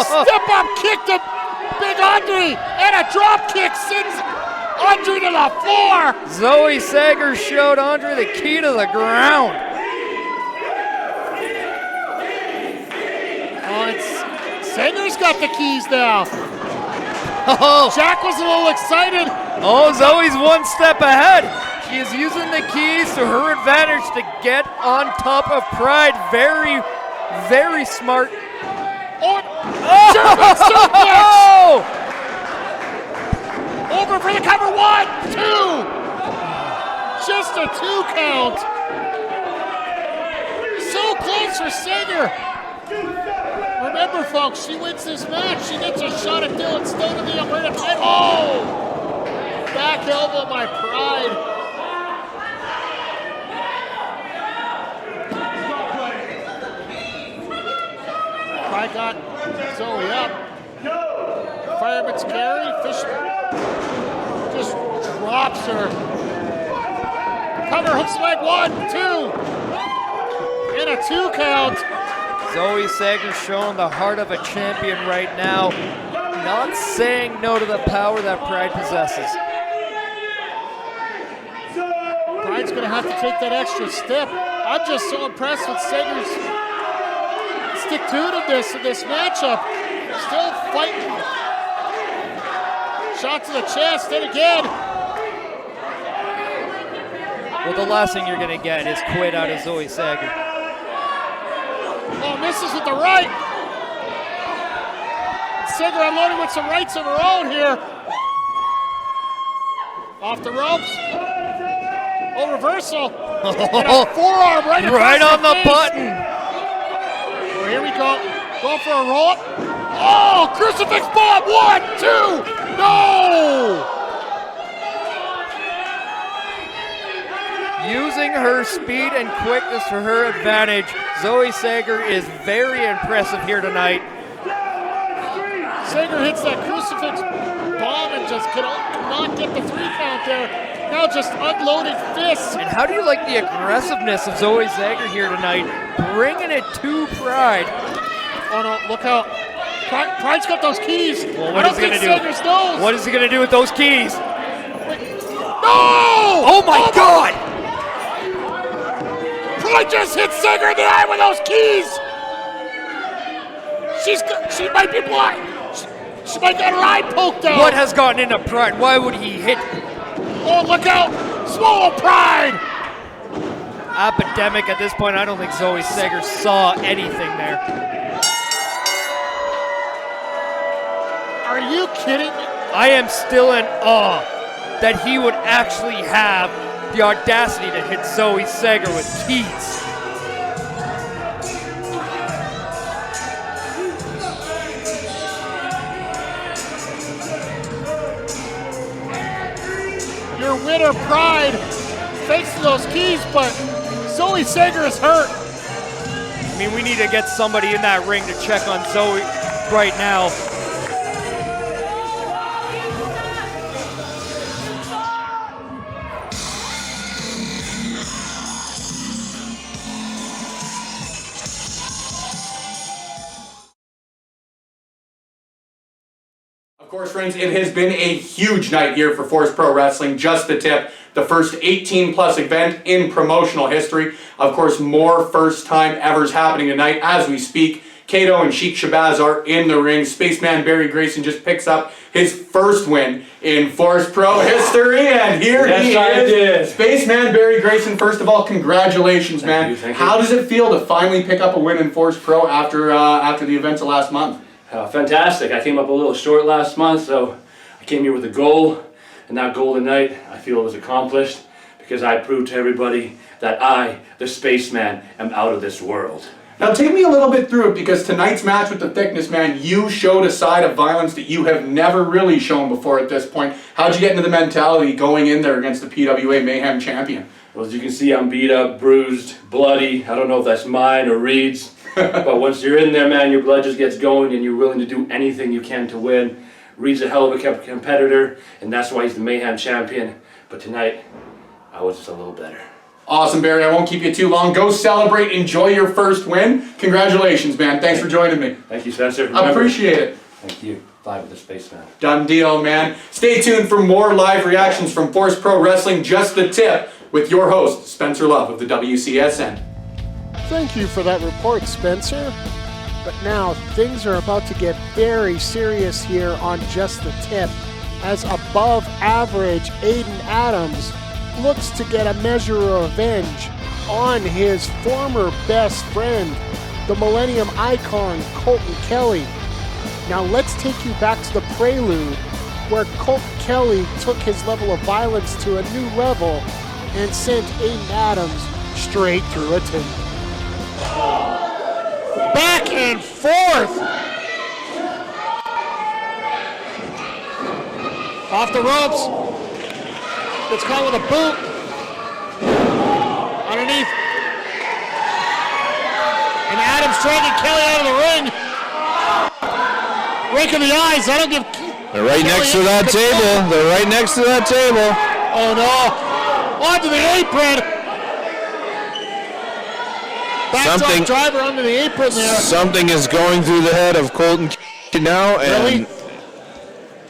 Step up kick to Big Andre, and a drop kick sends Andre to the floor. Zoe Sager showed Andre the key to the ground. Oh, Sager's got the keys now. Oh. Jack was a little excited. Oh, Zoe's one step ahead. She is using the keys to her advantage to get on top of Pride. Very, very smart. German suplex! Over for the cover. 1, 2. Just a 2 count. So close for Sager. Remember, folks, she wins this match. She gets a shot at Dylan Stone in the Alberta title. Oh! Back elbow by Pride. Pride got Zoe up. Fireman's carry. Fisher just drops her. Cover, hooks leg. 1, 2. And a 2 count. Zoe Sager showing the heart of a champion right now. Not saying no to the power that Pride possesses. Pride's going to have to take that extra step. I'm just so impressed with Sager's stick-to-itiveness in this matchup. Still fighting. Shot to the chest, and again. Well, the last thing you're going to get is quit out of Zoe Sager. Oh, misses with the right. Sager unloading with some rights of her own here. Off the ropes. Oh, reversal. And a forearm right on the face. button. Well, here we go. Go for a roll up. Oh, crucifix bomb. 1, 2. No! Using her speed and quickness to her advantage, Zoe Sager is very impressive here tonight. Sager hits that crucifix bomb and just cannot get the 3 count there. Now just unloading fists. And how do you like the aggressiveness of Zoe Sager here tonight? Bringing it to Pride. Oh no, look out. Pride's got those keys. Well, what is he going to do? Sager's knows. What is he going to do with those keys? No! Oh my God! Pride just hit Sager in the eye with those keys. She might be blind. She might get her eye poked out. What has gotten into Pride? Why would he hit? Oh, look out! Swallow Pride! Epidemic at this point. I don't think Zoe Sager saw anything there. Are you kidding me? I am still in awe that he would actually have the audacity to hit Zoe Sager with keys. Your winner, Pride, facing those keys, but Zoe Sager is hurt. I mean, we need to get somebody in that ring to check on Zoe right now. Of course, friends, it has been a huge night here for Force Pro Wrestling. Just the tip. The first 18-plus event in promotional history. Of course, more first-time evers happening tonight as we speak. Kato and Sheik Shabaz are in the ring. Spaceman Beri Grayson just picks up his first win in Force Pro history, and here he is. Spaceman Beri Grayson, first of all, congratulations, man. Thank you. How does it feel to finally pick up a win in Force Pro after the events of last month? Fantastic. I came up a little short last month, so I came here with a goal, and that goal tonight, I feel it was accomplished because I proved to everybody that I, the Spaceman, am out of this world. Now take me a little bit through it, because tonight's match with the Thickness Man, you showed a side of violence that you have never really shown before at this point. How'd you get into the mentality going in there against the PWA Mayhem champion? Well, as you can see, I'm beat up, bruised, bloody. I don't know if that's mine or Reid's, but once you're in there, man, your blood just gets going and you're willing to do anything you can to win. Reid's a hell of a competitor, and that's why he's the Mayhem champion. But tonight, I was just a little better. Awesome, Beri. I won't keep you too long. Go celebrate. Enjoy your first win. Congratulations, man. Thanks for joining me. Thank you, Spencer. I appreciate it. Thank you. Live with the Spaceman. Done deal, man. Stay tuned for more live reactions from Force Pro Wrestling. Just the tip with your host, Spencer Love of the WCSN. Thank you for that report, Spencer. But now things are about to get very serious here on Just the Tip, as above average Aiden Adams looks to get a measure of revenge on his former best friend, the Millennium Icon, Colton Kelly. Now let's take you back to the Prelude, where Colton Kelly took his level of violence to a new level and sent Aiden Adams straight through a table. Back and forth! Off the ropes. It's caught with a boot. Underneath. And Adams trying to get Kelly out of the ring. Rake in the eyes. That'll give. They're right next to that table. They're right next to that table. Oh no. Onto the apron. Backdrop driver under the apron there. Something is going through the head of Colton now, and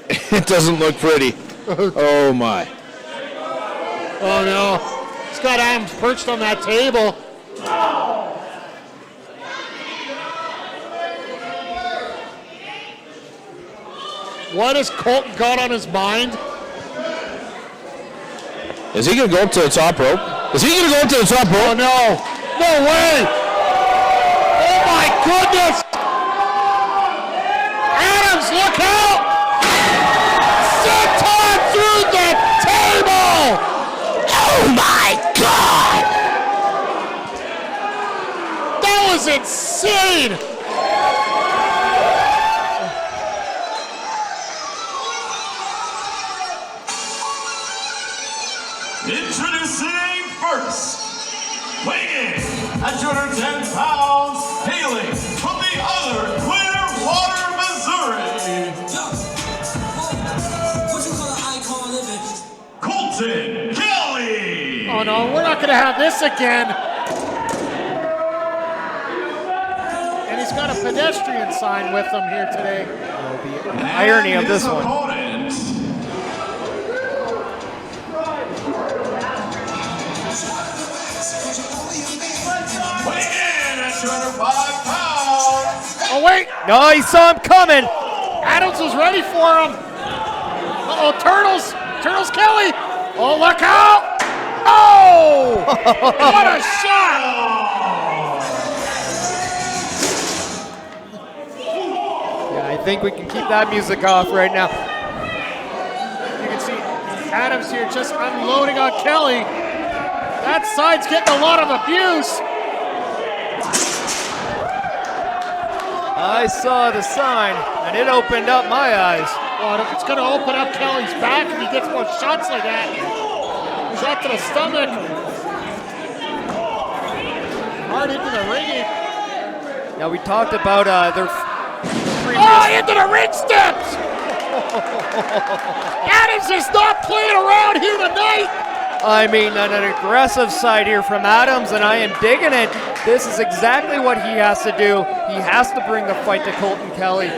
it doesn't look pretty. Oh my. Oh no. He's got Adams perched on that table. What has Colton got on his mind? Is he going to go up to the top rope? Is he going to go up to the top rope? Oh no. No way! Oh my goodness! Adams, look out! Senton through the table! Oh my God! That was insane! Introducing first, weighing in at 210 pounds, hailing from the other Clearwater, Missouri, Colton Kelly. Oh no, we're not gonna have this again. And he's got a pedestrian sign with him here today. The irony of this one. Opponent, weighing in at 205 pounds. Oh wait! No, he saw him coming. Adams was ready for him. Uh-oh, Turtles! Turtles Kelly! Oh, look out! Oh! What a shot! Yeah, I think we can keep that music off right now. You can see Adams here just unloading on Kelly. That side's getting a lot of abuse. I saw the sign, and it opened up my eyes. Well, it's going to open up Kelly's back if he gets more shots like that. Shot to the stomach. Hard into the ring. Now, we talked about their previous... Oh, into the ring steps! Adams is not playing around here tonight. I mean, an aggressive side here from Adams, and I am digging it. This is exactly what he has to do. He has to bring the fight to Colton Kelly.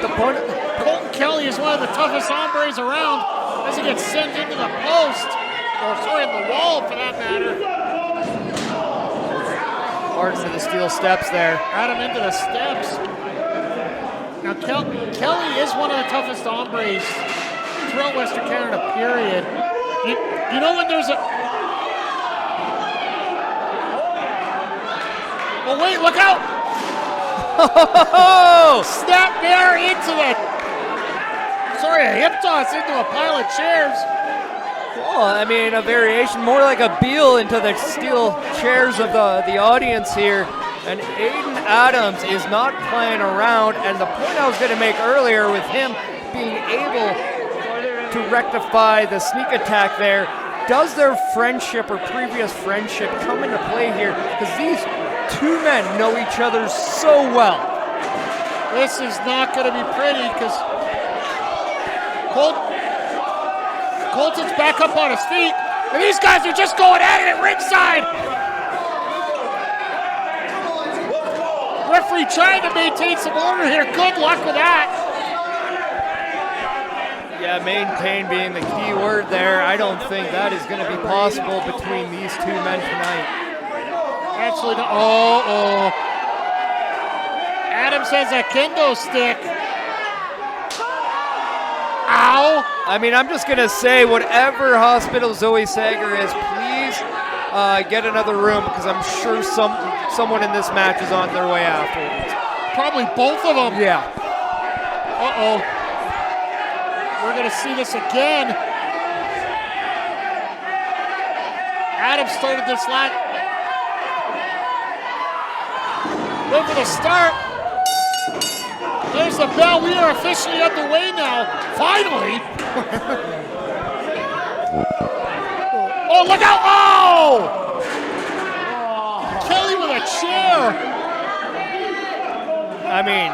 But the point, Colton Kelly is one of the toughest hombres around as he gets sent into the post, or sorry, in the wall for that matter. hard into the steel steps there. Adam into the steps. Now Kelly is one of the toughest hombres throughout Western Canada, period. You know when there's a... Oh wait, look out! Snap there into the... Sorry, a hip toss into a pile of chairs. Well, I mean, a variation, more like a Beal into the steel chairs of the audience here. And Aiden Adams is not playing around. And the point I was going to make earlier with him being able to rectify the sneak attack there, does their friendship or previous friendship come into play here? Because these two men know each other so well. This is not going to be pretty because Colton's back up on his feet, and these guys are just going at it at ringside. Referee trying to maintain some order here. Good luck with that. Yeah, maintain being the key word there. I don't think that is going to be possible between these two men tonight. Actually, no. Oh. Adams has a kendo stick. Ow. I mean, I'm just going to say, whatever hospital Zoe Sager is, please get another room, because I'm sure someone in this match is on their way afterwards. Probably both of them. Yeah. Uh-oh. We're going to see this again. Adams started this last. Wait for the start. There's the bell. We are officially underway now. Finally. Oh, look out. Oh! Kelly with a chair. I mean,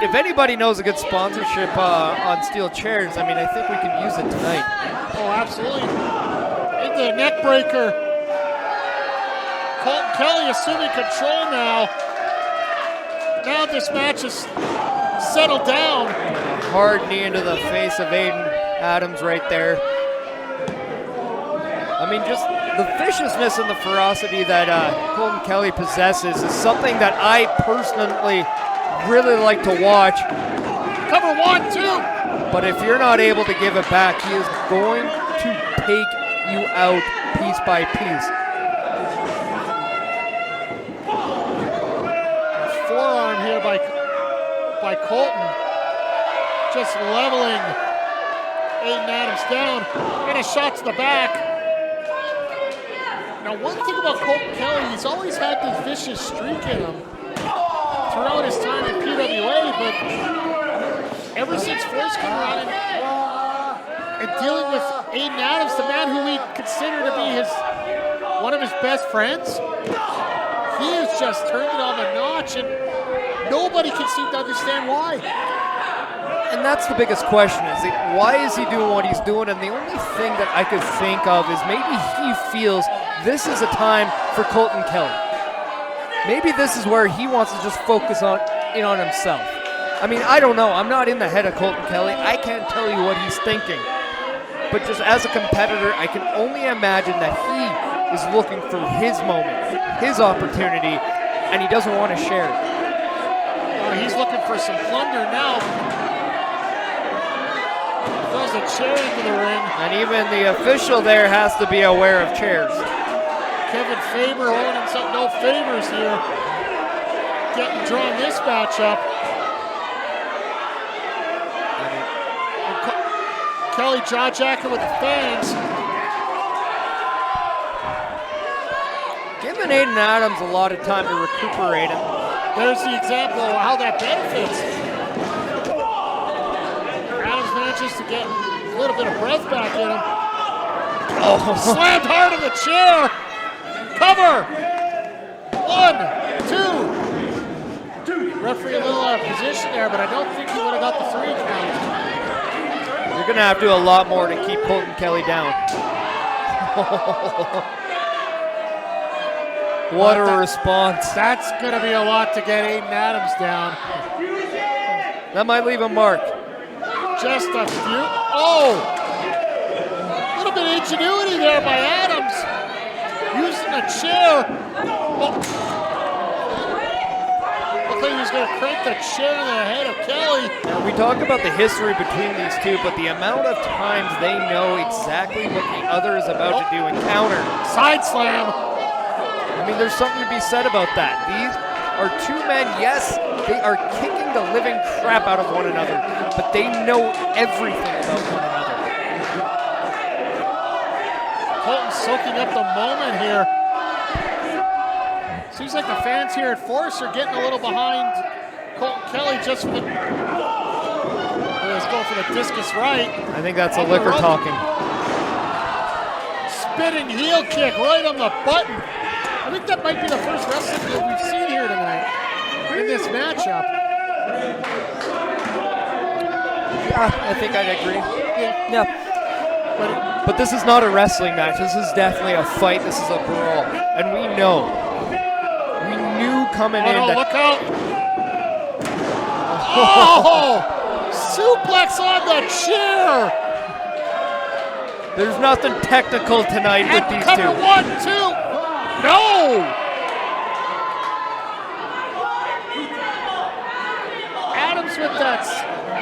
if anybody knows a good sponsorship on steel chairs, I mean, I think we can use it tonight. Oh, absolutely. Into the neck breaker. Colton Kelly assuming control now. Now this match is settled down. Hard knee into the face of Aiden Adams right there. I mean, just the viciousness and the ferocity that Colton Kelly possesses is something that I personally really like to watch. Cover 1, 2. But if you're not able to give it back, he is going to take you out piece by piece. Forearm here by Colton. Just leveling Aiden Adams down. And a shot to the back. Now, one thing about Colton Kelly, he's always had this vicious streak in him throughout his time in PWA, but ever since Force came around and dealing with Aiden Adams, the man who we consider to be one of his best friends, he has just turned it on the notch, and nobody can seem to understand why. And that's the biggest question, is why is he doing what he's doing? And the only thing that I could think of is maybe he feels this is a time for Colton Kelly. Maybe this is where he wants to just focus on himself. I mean, I don't know. I'm not in the head of Colton Kelly. I can't tell you what he's thinking. But just as a competitor, I can only imagine that he is looking for his moment, his opportunity, and he doesn't want to share it. He's looking for some plunder now. Throws a chair into the ring. And even the official there has to be aware of chairs. Kevin Faber holding himself no favors here. Getting drawn this matchup. Kelly jaw-jacking with the fangs. Giving Aiden Adams a lot of time to recuperate him. There's the example of how that benefits. Adams manages to get a little bit of breath back in him. Oh, slammed hard in the chair. Cover. 1, 2. Referee a little out of position there, but I don't think he would have got the 3 count. You're going to have to do a lot more to keep Colton Kelly down. What a response. That's going to be a lot to get Aiden Adams down. That might leave a mark. Just a few. Oh! A little bit of ingenuity there by Adams. Using a chair. Oh. Looked like he was going to crank the chair in the head of Kelly. Now, we talk about the history between these two, but the amount of times they know exactly what the other is about to do and counter. Side slam. I mean, there's something to be said about that. These are two men, yes, they are kicking the living crap out of one another, but they know everything about one another. Colton soaking up the moment here. Seems like the fans here at Force are getting a little behind Colton Kelly just for the... Let's go for the discus right. I think that's a liquor talking. Spinning heel kick right on the button. I think that might be the first wrestling that we've seen here tonight in this matchup. Yeah, I think I'd agree. Yeah. But this is not a wrestling match. This is definitely a fight. This is a brawl. And we know. We knew coming in that... look out. Oh! Suplex on the chair! There's nothing technical tonight with these two. Cover 1, 2. No! Adams with that.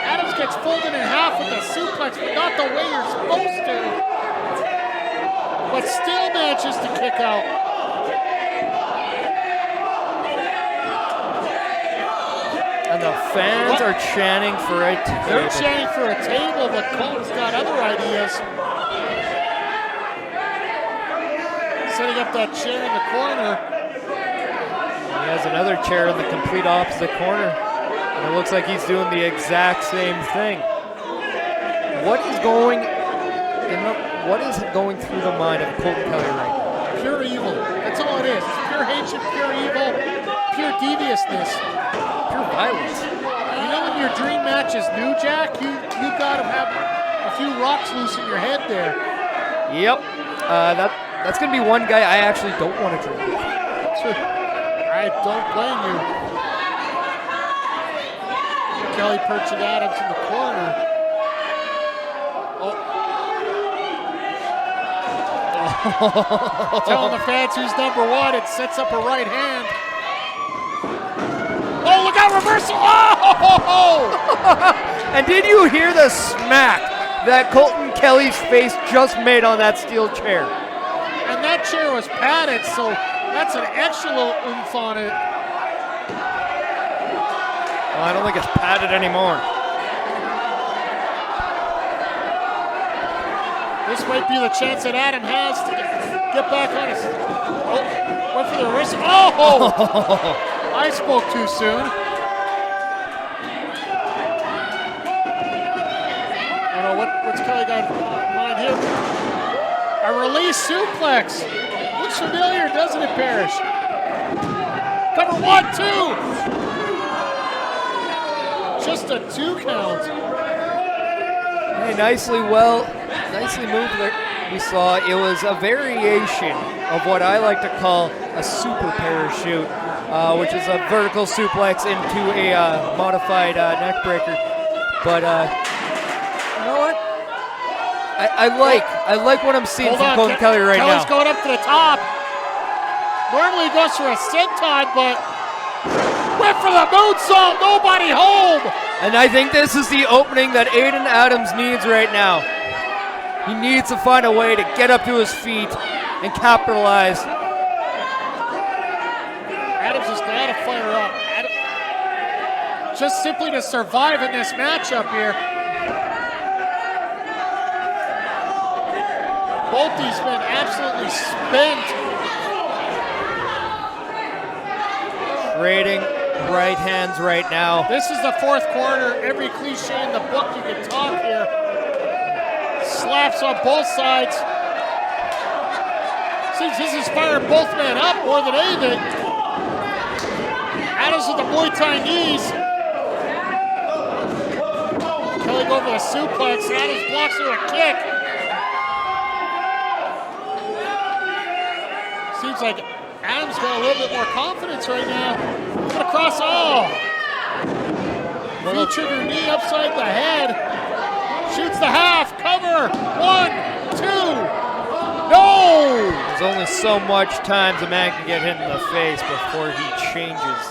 Adams gets folded in half with the suplex, but not the way you're supposed to. But still manages to kick out. And the fans are chanting for a table. They're chanting for a table, but Colton's got other ideas. Setting up that chair in the corner. He has another chair in the complete opposite corner. And it looks like he's doing the exact same thing. What is going through the mind of Colton Kelly right now? Pure evil. That's all it is. It's pure hatred, pure evil, pure deviousness. Pure violence. You know when your dream match is New Jack, you gotta have a few rocks loose in your head there. Yep. That's gonna be one guy I actually don't want to drink. I don't blame you. Kelly perching Adams in the corner. Telling the fans who's number one. It sets up a right hand. Oh, look out, reversal! Oh! And did you hear the smack that Colton Kelly's face just made on that steel chair? And that chair was padded, so that's an extra little oomph on it. Well, I don't think it's padded anymore. This might be the chance that Adam has to get back on his... Oh, went for the wrist. Oh! I spoke too soon. I don't know, what's Kelly got in mind here? A release suplex. Looks familiar, doesn't it, Perish? Cover 1, 2. Just a 2 count. Hey, nicely moved there. We saw it was a variation of what I like to call a super parachute, which is a vertical suplex into a modified neck breaker. But you know what? I like what I'm seeing from Colton Kelly right now. Kelly's going up to the top. Normally he goes for a senton, but went for the moonsault. Nobody home. And I think this is the opening that Aiden Adams needs right now. He needs to find a way to get up to his feet and capitalize. Adams is got to fire up. Just simply to survive in this matchup here. Both these men absolutely spent. Trading right hands right now. This is the fourth quarter. Every cliche in the book you can talk here. Slaps on both sides. Seems this is firing both men up more than anything. Adams with the Muay Thai knees. Kelly go for the suplex. Adams blocks with a kick. Seems like Adams got a little bit more confidence right now. Gonna cross all. Pre-trigger knee upside the head. Shoots the half. Cover. 1, 2. No! There's only so much times a man can get hit in the face before he changes.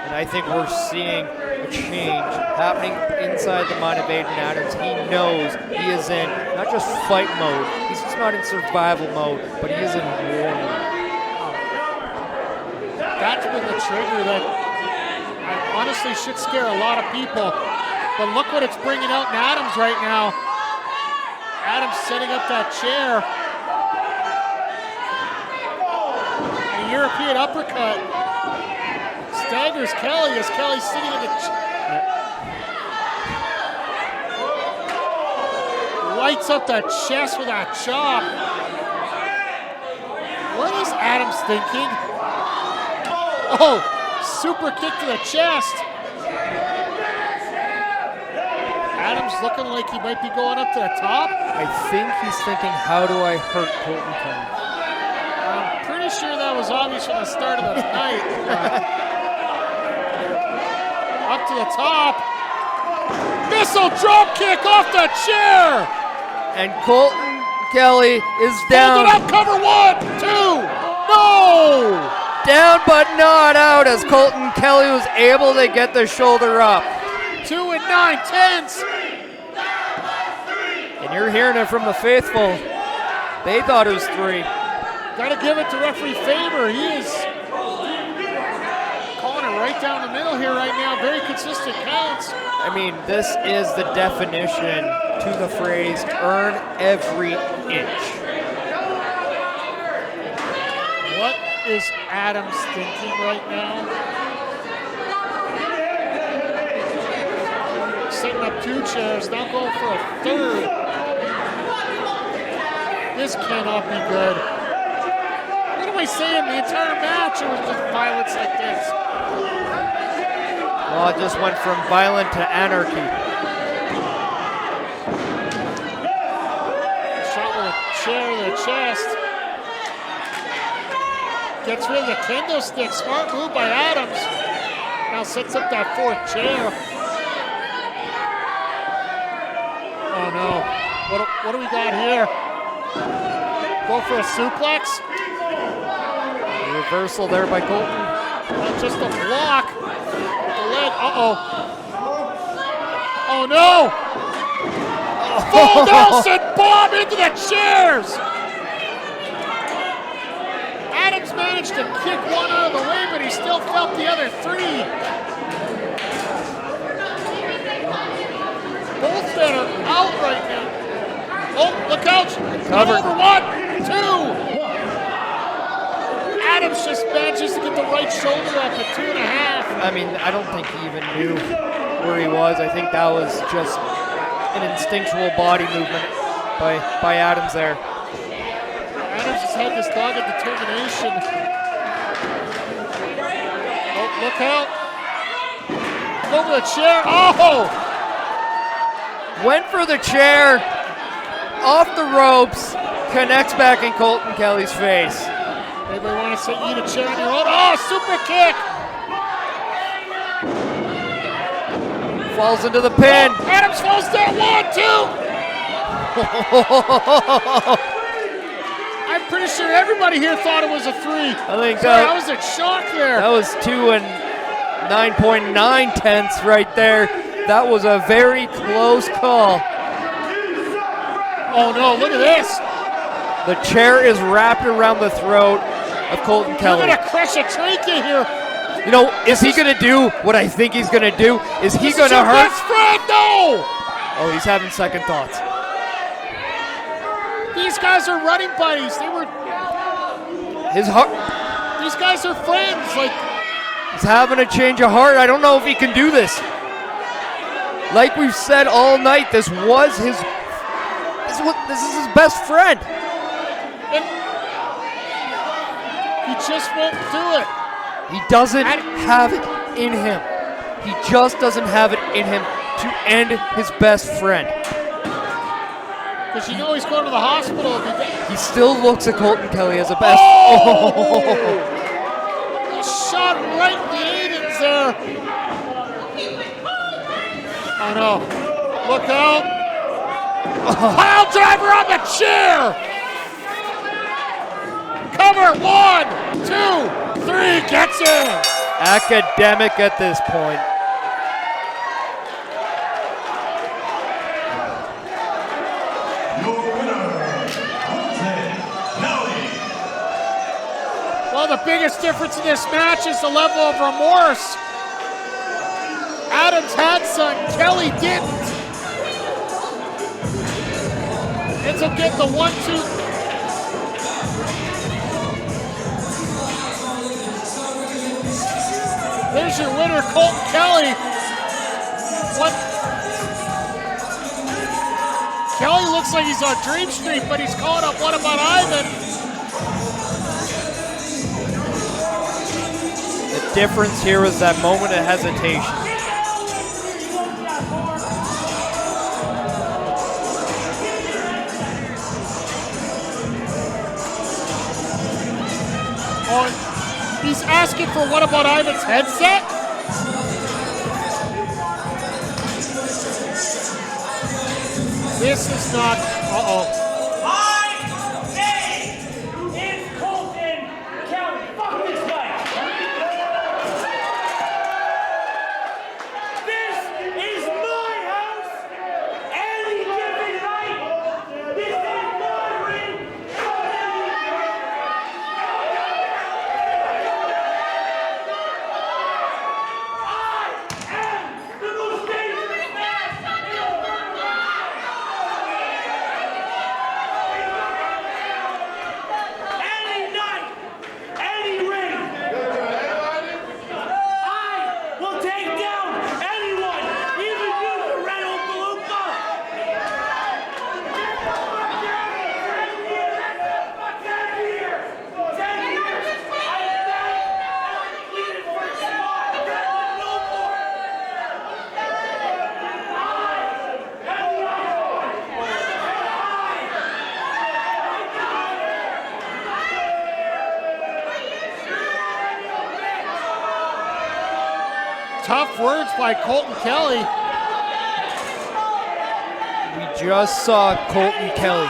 And I think we're seeing a change happening inside the mind of Aiden Adams. He knows he is in not just fight mode, he's just not in survival mode, but he is in war mode. That's been the trigger that honestly should scare a lot of people. But look what it's bringing out in Adams right now. Adams setting up that chair. A European uppercut. Staggers Kelly as Kelly's sitting in the lights up that chest with that chop. What is Adams thinking? Oh, super kick to the chest. Adams looking like he might be going up to the top. I think he's thinking, how do I hurt Colton Kelly? I'm pretty sure that was obvious from the start of the night. Up to the top. Missile drop kick off the chair. And Colton Kelly is down. Hold it up, cover 1, 2. No! Down but not out as Colton Kelly was able to get the shoulder up. 2 and 9 tenths. And you're hearing it from the faithful. They thought it was 3. Gotta give it to referee Faber. He is calling it right down the middle here right now. Very consistent counts. I mean, this is the definition to the phrase, earn every inch. What is Adams thinking right now? Setting up 2 chairs, now going for a 3rd. This cannot be good. What am I saying? The entire match, it was just violence like this. Well, it just went from violent to anarchy. Shot with a chair to the chest. Gets rid of the kendo stick. Smart move by Adams. Now sets up that 4th chair. Oh no. What do we got here? Go for a suplex. Reversal there by Colton. Just a block. The leg. Uh-oh. Oh no! Full Nelson bomb into the chairs! Adams managed to kick one out of the way, but he still felt the other 3. Both men are out right now. Oh, look out! Covered. Over 1, 2. Adams just manages to get the right shoulder up at 2.5. I mean, I don't think he even knew where he was. I think that was just an instinctual body movement by Adams there. Adams has had this dogged determination. Oh, look out. Over the chair. Oh! Went for the chair. Off the ropes. Connects back in Colton Kelly's face. Anybody want to say eat a chair on your own? Oh, super kick! Falls into the pin. Oh, Adams falls down. 1, 2. I'm pretty sure everybody here thought it was a 3. I think I was in shock there. That was 2 and 9.9 tenths right there. That was a very close call. Oh no, look at this. The chair is wrapped around the throat of Colton Kelly. We're gonna crush a trachea here. You know, is he gonna do what I think he's gonna do? Is he gonna hurt? Best friend, no! Oh, he's having second thoughts. These guys are running buddies. His heart. These guys are friends. Like, he's having a change of heart. I don't know if he can do this. Like we've said all night, this was his. This is his best friend. And he just won't do it. He doesn't have it in him. He just doesn't have it in him to end his best friend. Because you know he's going to the hospital. He still looks at Colton Kelly as a best. Oh! He shot right in the Aidens there. Oh no. Look out. Pile driver on the chair. Cover, 1, 2, 3, gets in. Academic at this point. Your winner, Colton Kelly. Well, the biggest difference in this match is the level of remorse. Adams had some, Kelly didn't. Ends up getting the 1-2. There's your winner, Colton Kelly. Kelly looks like he's on Dream Street, but he's calling up What About Ivan? The difference here was that moment of hesitation. Oh, he's asking for What About Ivan's headset? This is not, uh-oh. My name is Colton Kelly. Fuck this guy. This is my house. Any given night. This is my ring. I am the most dangerous man in the world. Any night, any ring. I will take down anyone, even you, the Red Okaloopa. Tough words by Colton Kelly. We just saw Colton Kelly.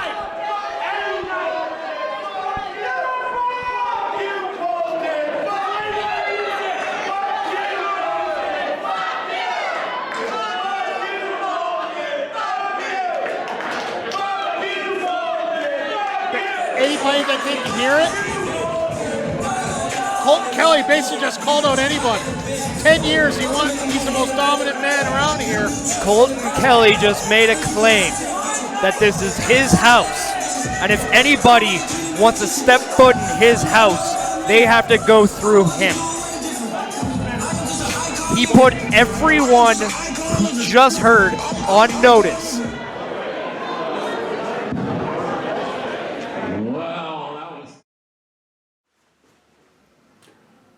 Anybody that didn't hear it? Colton Kelly basically just called out anyone. 10 years, he's the most dominant man around here. Colton Kelly just made a claim that this is his house. And if anybody wants to step foot in his house, they have to go through him. He put everyone who just heard on notice.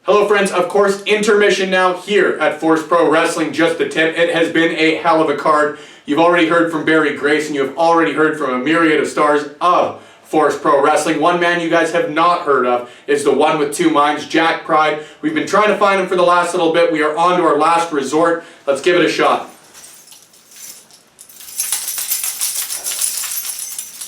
Hello friends, of course, intermission now here at Force Pro Wrestling, just the tip. It has been a hell of a card. You've already heard from Beri, Grayson, you have already heard from a myriad of stars of Force Pro Wrestling. One man you guys have not heard of is the one with two minds, Jack Pride. We've been trying to find him for the last little bit. We are on to our last resort. Let's give it a shot.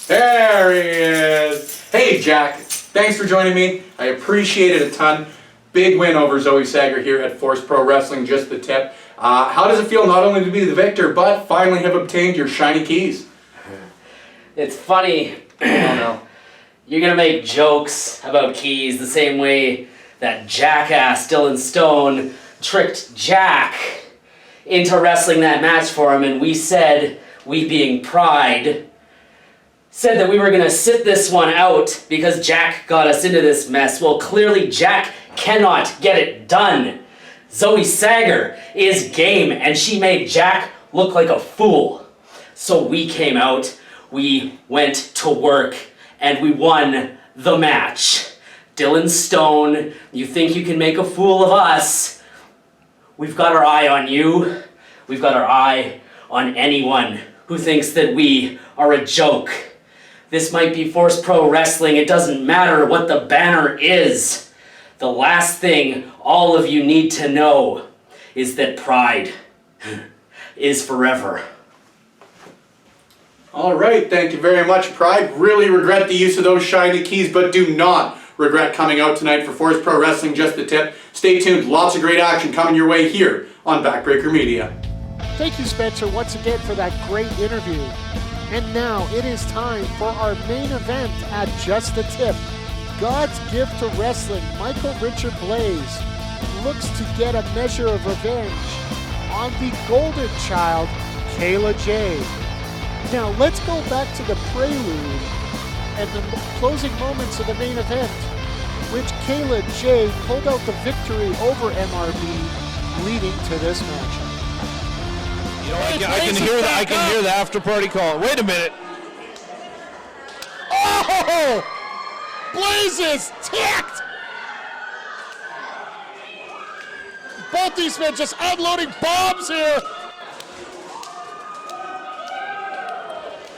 There he is. Hey Jack, thanks for joining me. I appreciate it a ton. Big win over Zoe Sager here at Force Pro Wrestling, just the tip. How does it feel not only to be the victor, but finally have obtained your shiny keys? It's funny. Oh no. You're gonna make jokes about keys the same way that jackass Dylan Stone tricked Jack into wrestling that match for him, and we said, we being Pride, said that we were gonna sit this one out because Jack got us into this mess. Well, clearly Jack cannot get it done. Zoe Sager is game, and she made Jack look like a fool. So we came out, we went to work, and we won the match. Dylan Stone, you think you can make a fool of us? We've got our eye on you. We've got our eye on anyone who thinks that we are a joke. This might be Force Pro Wrestling. It doesn't matter what the banner is. The last thing all of you need to know is that Pride is forever. All right, thank you very much, Pride. Really regret the use of those shiny keys, but do not regret coming out tonight for Force Pro Wrestling Just the Tip. Stay tuned, lots of great action coming your way here on Backbreaker Media. Thank you, Spencer, once again for that great interview. And now it is time for our main event at Just the Tip. God's gift to wrestling, Michael Richard Blais looks to get a measure of revenge on the golden child, Kayla Jaye. Now let's go back to the Prelude and the closing moments of the main event, which Kayla Jaye pulled out the victory over MRB, leading to this matchup. You know, I can hear the after party call. Wait a minute. Oh! Blais is ticked! Both these men just unloading bombs here.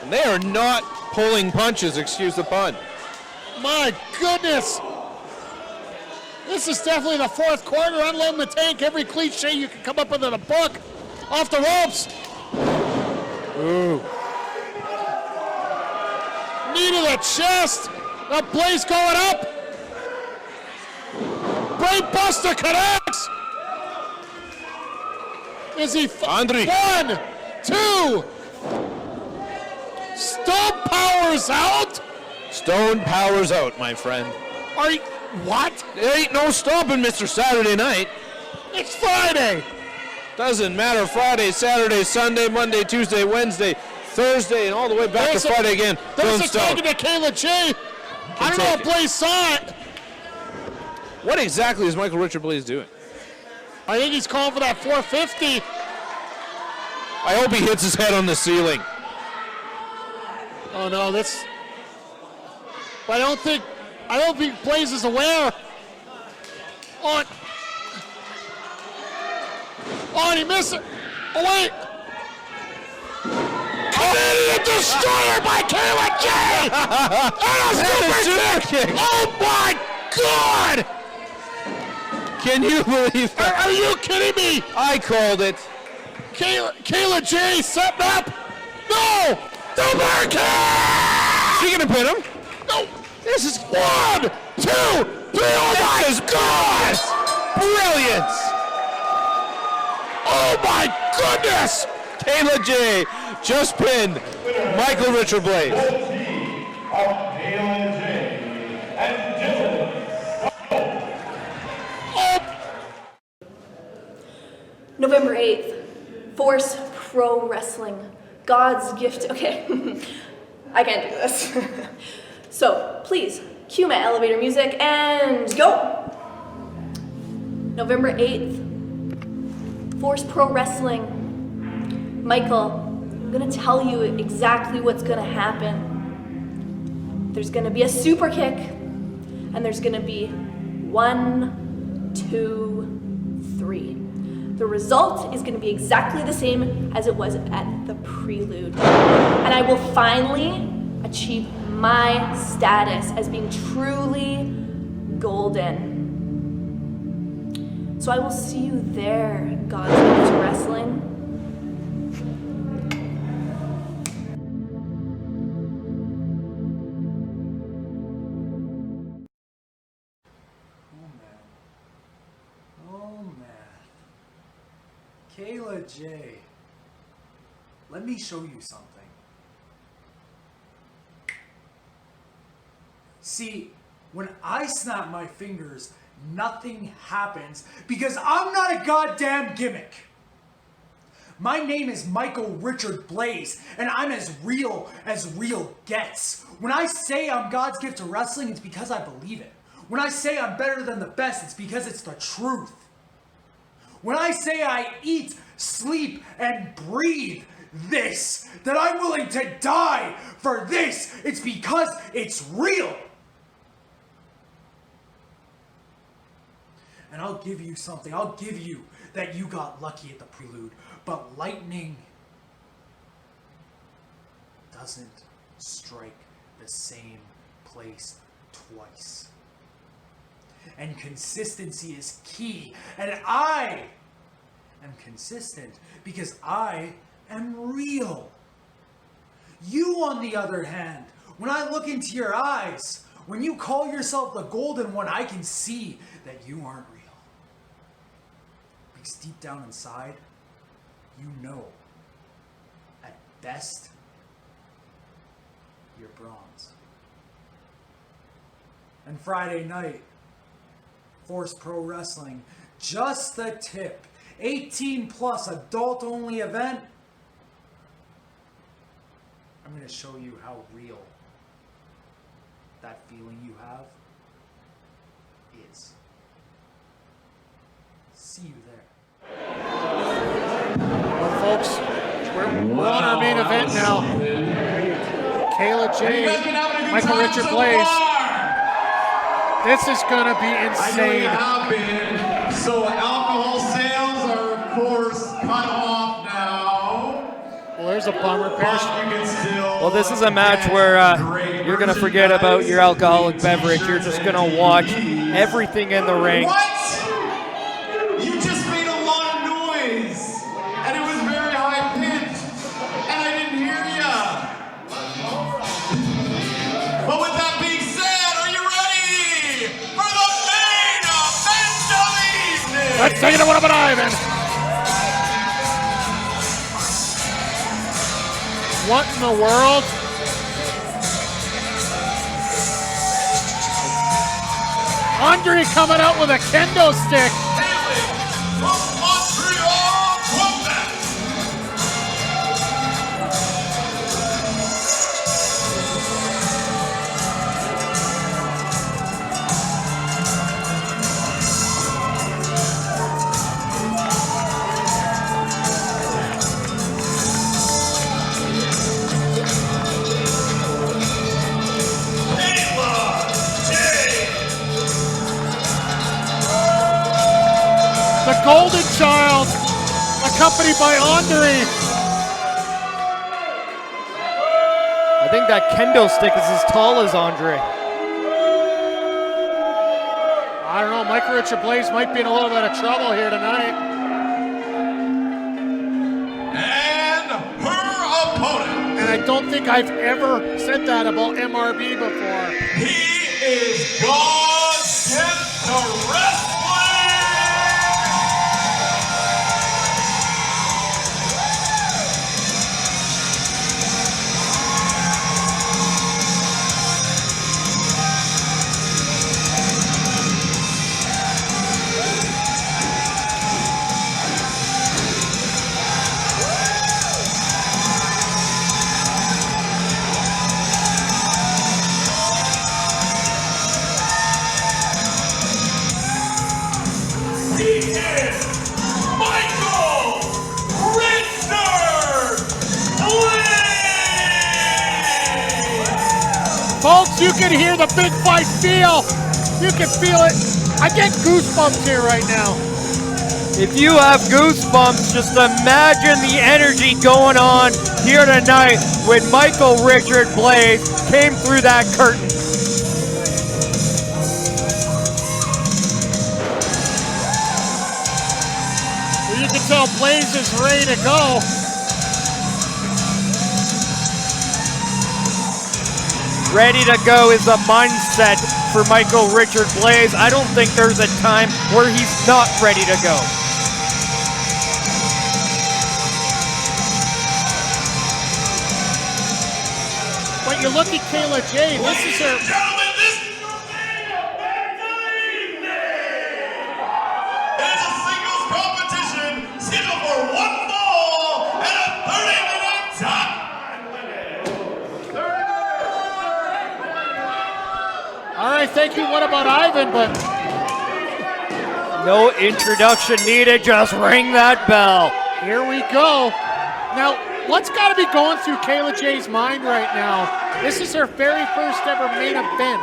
And they are not pulling punches, excuse the pun. My goodness! This is definitely the fourth quarter, unloading the tank, every cliche you can come up with in a book. Off the ropes. Ooh. Knee to the chest. The Blais going up. Brain Buster connects. Is he? Andre. 1, 2. Stone powers out. Stone powers out, my friend. Are you? What? There ain't no stopping Mr. Saturday Night. It's Friday. Doesn't matter. Friday, Saturday, Sunday, Monday, Tuesday, Wednesday, Thursday, and all the way back to Friday again. There's Don't a stop. target to Kayla Jaye. I don't know if Blais saw it. What exactly is Michael Richard Blais doing? I think he's calling for that 450. I hope he hits his head on the ceiling. Oh no, this. But I don't think Blais is aware. Oh, and he missed it. Oh wait. Canadian Destroyer by Kayla Jaye! And a super kick! Oh my God! Can you believe that? Are you kidding me? I called it. Kayla Jaye setting up. No! Double kick! Is he gonna pin him? No! This is 1, 2, 3. Oh my God! Brilliant! Oh my goodness! Kayla Jaye just pinned Michael Richard Blais. November 8th, Force Pro Wrestling, God's gift. Okay, I can't do this. So please, cue my elevator music and go. November 8th, Force Pro Wrestling. Michael, I'm gonna tell you exactly what's gonna happen. There's gonna be a super kick, and there's gonna be 1, 2, 3. The result is gonna be exactly the same as it was at the Prelude. And I will finally achieve my status as being truly golden. So I will see you there, God's gift to wrestling. Oh man. Kayla Jaye. Let me show you something. See, when I snap my fingers, nothing happens because I'm not a goddamn gimmick. My name is Michael Richard Blais, and I'm as real gets. When I say I'm God's gift to wrestling, it's because I believe it. When I say I'm better than the best, it's because it's the truth. When I say I eat, sleep, and breathe this, that I'm willing to die for this, it's because it's real. And I'll give you something. I'll give you that you got lucky at the Prelude. But lightning doesn't strike the same place twice. And consistency is key. And I am consistent because I am real. You, on the other hand, when I look into your eyes, when you call yourself the golden one, I can see that you aren't real. Because deep down inside, you know, at best, you're bronze. And Friday night, Force Pro Wrestling, just the tip, 18 plus adult only event. I'm going to show you how real that feeling you have is. See you there. Well, folks, we're on our main event now. Kayla, Jaye, Michael Richard Blais. This is going to be insane. So alcohol sales are, of course, cut off now. Well, there's a bummer. Perish. Well, this is a match where you're going to forget about your alcoholic beverage. You're just going to watch everything in the ring. What? You just made a lot of noise, and it was very high pitched, and I didn't hear ya. But with that being said, are you ready for the main event of the evening? Let's take it to one of an Ivan. What in the world? Andre coming out with a kendo stick. The Golden Child, accompanied by Andre. I think that kendo stick is as tall as Andre. I don't know, Michael Richard Blais might be in a little bit of trouble here tonight. And her opponent. And I don't think I've ever said that about MRB before. He is God sent to wrestling. Folks, you can hear the big fight feel. You can feel it. I get goosebumps here right now. If you have goosebumps, just imagine the energy going on here tonight when Michael Richard Blais came through that curtain. Well, you can tell Blais is ready to go. Ready to go is the mindset for Michael Richard Blais. I don't think there's a time where he's not ready to go. But you look at Kayla, Jaye, this is her. Gentlemen, this is your main event of the evening. It is a singles competition scheduled for one fall and a 30-minute time limit. All right, thank you. What about Ivan? But no introduction needed, just ring that bell. Here we go. Now, what's got to be going through Kayla Jaye's mind right now? This is her very first ever main event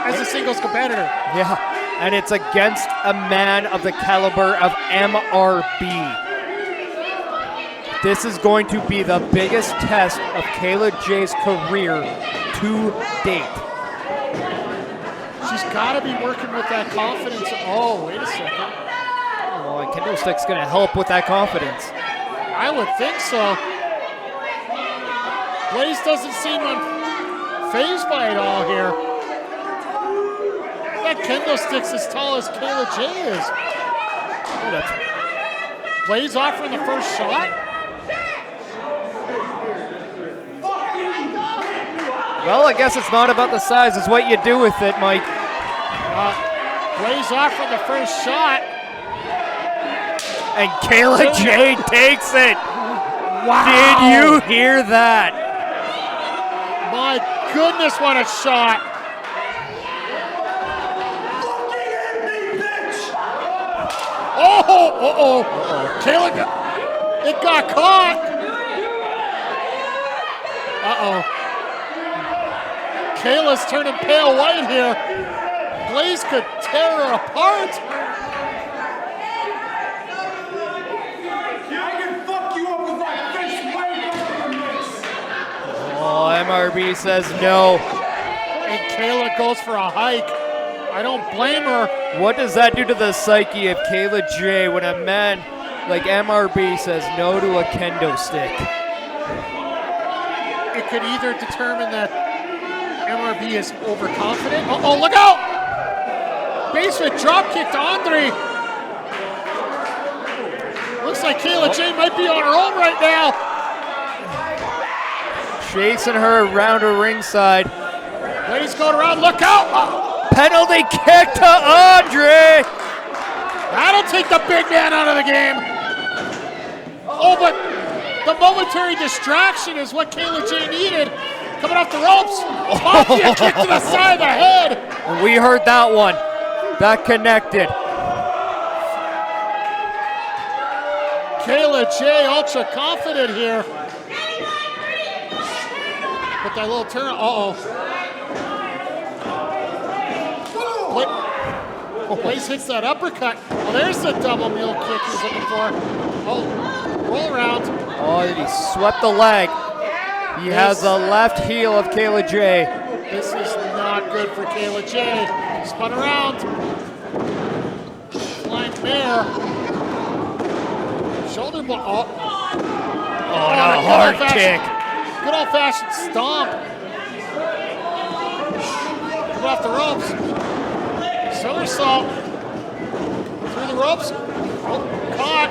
as a singles competitor. Yeah, and it's against a man of the caliber of MRB. This is going to be the biggest test of Kayla Jaye's career to date. She's got to be working with that confidence. Oh, wait a second. Oh, and kendo stick's gonna help with that confidence. I would think so. Blais doesn't seem unfazed by it all here. That kendo stick's as tall as Kayla Jaye is. Blais offering the first shot. Well, I guess it's not about the size, it's what you do with it, Mike. Blais offering the first shot. And Kayla Jaye takes it. Wow. Did you hear that? My goodness, what a shot. Oh. Kayla it got caught. Kayla's turning pale white here. Blais could tear her apart. Oh, MRB says no. And Kayla goes for a hike. I don't blame her. What does that do to the psyche of Kayla Jaye when a man like MRB says no to a kendo stick? It could either determine that MRB is overconfident. Oh, look out! Basement drop kick to Andre. Looks like Kayla Jaye might be on her own right now. Chasing her around her ringside. Blais going around, look out! Penalty kick to Andre! That'll take the big man out of the game. Oh, but the momentary distraction is what Kayla Jaye needed. Coming off the ropes. Mafia kick to the side of the head. And we heard that one. That connected. Kayla Jaye ultra confident here. But that little turn, Blais hits that uppercut. Well, there's the double mule kick he's looking for. Oh, roll around. Oh, he swept the leg. He has the left heel of Kayla Jaye. This is not good for Kayla Jaye. Spun around. Flying mare. Shoulder block. Oh, and a hard kick. Good old-fashioned stomp. Go off the ropes. Somersault. Through the ropes. Oh, caught.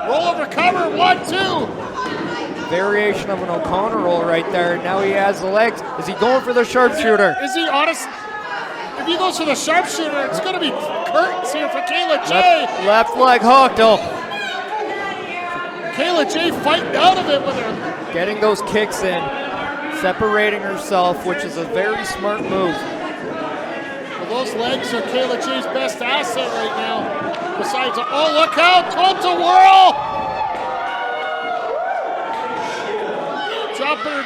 Roll over cover. 1-2. Variation of an O'Connor roll right there. Now he has the legs. Is he going for the sharpshooter? Is he honest? If he goes for the sharpshooter, it's going to be curtains here for Kayla Jaye. Left leg hooked. Oh. Kayla Jaye fighting out of it with her. Getting those kicks in. Separating herself, which is a very smart move. Well, those legs are Kayla Jaye's best asset right now. Besides, oh, look out, Colton whirl! Jumper,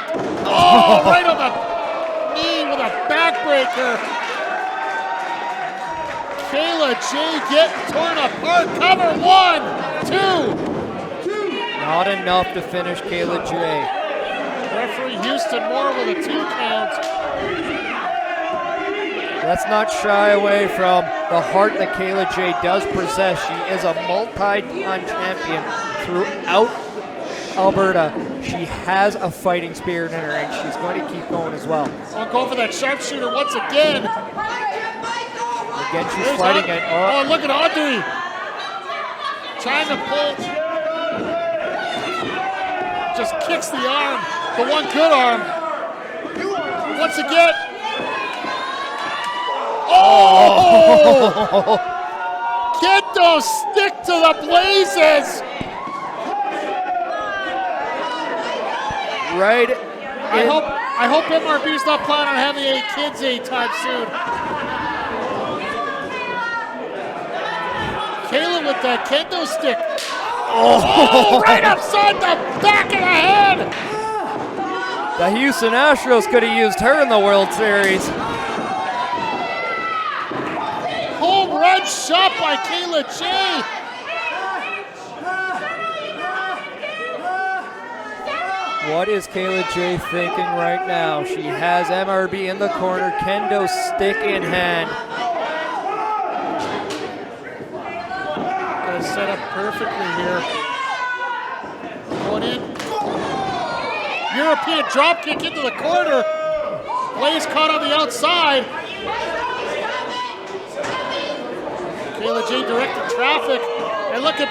oh, right on the knee with a backbreaker. Kayla Jaye getting torn apart. Cover 1, 2. Not enough to finish Kayla Jaye. Referee Houston Moore with a 2 count. Let's not shy away from the heart that Kayla Jaye does possess. She is a multi-time champion throughout Alberta. She has a fighting spirit in her, and she's going to keep going as well. I'll go for that sharpshooter once again. Again, she's fighting it. Oh, look at Audrey. Trying to pull. Just kicks the arm. The one good arm. Once again. Oh! Kato stick to the blazes. Right. I hope MRB's not planning on having 8 kids anytime soon. Kayla with that kendo stick. Oh, right upside the back of the head. The Houston Astros could have used her in the World Series. Home run shot by Kayla Jaye. What is Kayla Jaye thinking right now? She has MRB in the corner, kendo stick in hand. perfectly here. Going in. European drop kick into the corner. Blais caught on the outside. Kayla Jaye directed traffic. And look at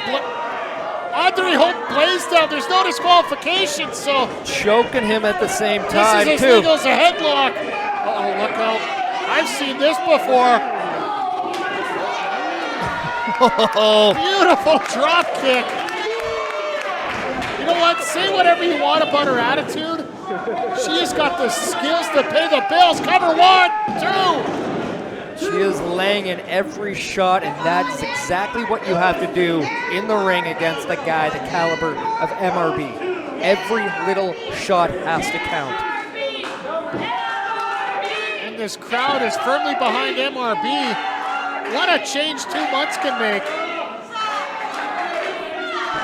Andre Hope Blais down. There's no disqualification, so. Choking him at the same time, this is too. as legal as a headlock. Uh-oh, look out. I've seen this before. Beautiful drop kick. You know what? Say whatever you want about her attitude. She has got the skills to pay the bills. Cover 1, 2. She is laying in every shot, and that is exactly what you have to do in the ring against a guy the caliber of MRB. Every little shot has to count. And this crowd is firmly behind MRB. What a change 2 months can make.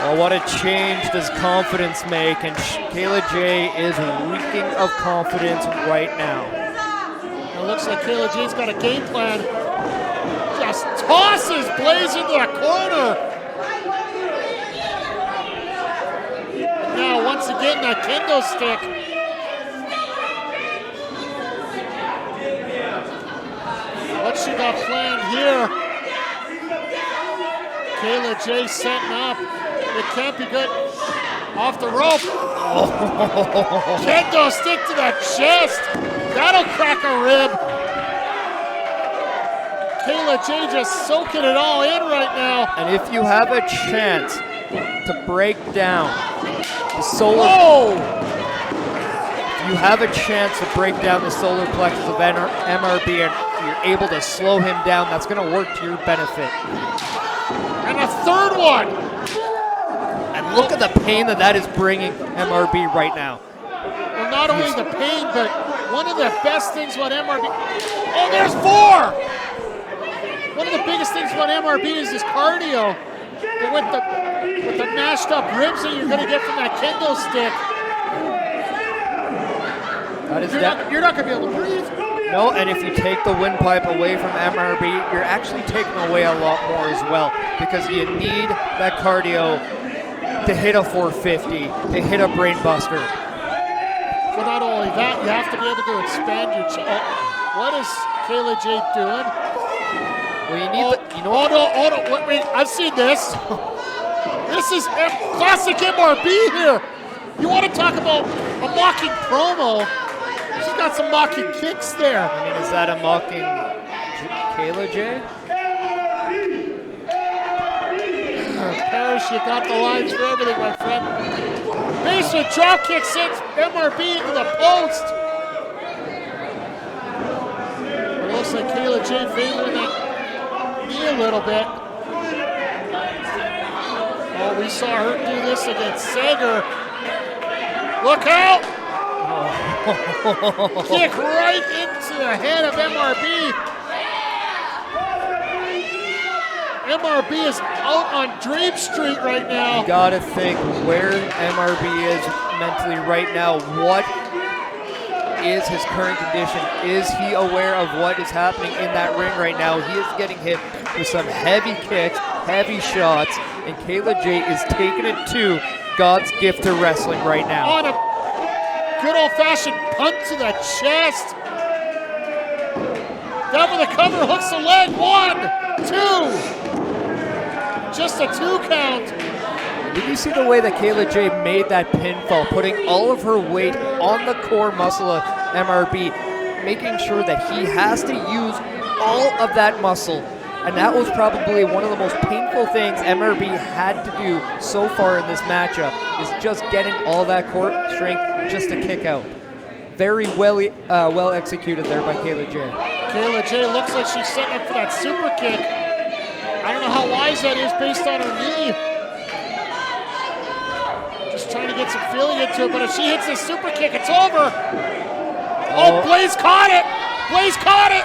Oh, what a change does confidence make, and Kayla Jaye is reeking of confidence right now. It looks like Kayla Jaye's got a game plan. Just tosses Blais into the corner. Now, once again, that kendo stick. What she got planned here? Kayla Jaye setting up. It can't be good. Off the rope. Kendo stick to the chest. That'll crack a rib. Kayla Jaye just soaking it all in right now. And if you have a chance to break down the solar... If you have a chance to break down the solar plexus of MRB and you're able to slow him down, that's going to work to your benefit. And a third one. And look at the pain that is bringing MRB right now. Well, not only the pain, but one of the best things about MRB... Oh, there's 4! One of the biggest things about MRB is his cardio. But with the mashed up ribs that you're going to get from that kendo stick, you're not going to be able to breathe. No, and if you take the windpipe away from MRB, you're actually taking away a lot more as well, because you need that cardio to hit a 450, to hit a brain buster. But not only that, you have to be able to expand your chest. What is Kayla Jaye doing? Well, you need wait, I've seen this. This is classic MRB here. You want to talk about a mocking promo? She's got some mocking kicks there. I mean, is that a mocking Kayla Jaye? Perish, you got the lines for everything, my friend. Basement drop kick sends MRB into the post. It looks like Kayla Jaye favoring that knee a little bit. Oh, we saw her do this against Sager. Look out! Kick right into the head of MRB. MRB is out on Dream Street right now. You gotta think where MRB is mentally right now. What is his current condition? Is he aware of what is happening in that ring right now? He is getting hit with some heavy kicks, heavy shots, and Kayla Jaye is taking it to God's gift to wrestling right now. On a good old-fashioned punt to the chest. Down with the cover, hooks the leg. 1, 2. Just a 2 count. Did you see the way that Kayla Jaye made that pinfall, putting all of her weight on the core muscle of MRB, making sure that he has to use all of that muscle. And that was probably one of the most painful things MRB had to do so far in this matchup, is just getting all that core strength just to kick out. Very well executed there by Kayla Jaye. Kayla Jaye looks like she's setting up for that super kick. I don't know how wise that is based on her knee. Just trying to get some feeling into it, but if she hits this super kick, it's over. Oh, Blais caught it! Blais caught it!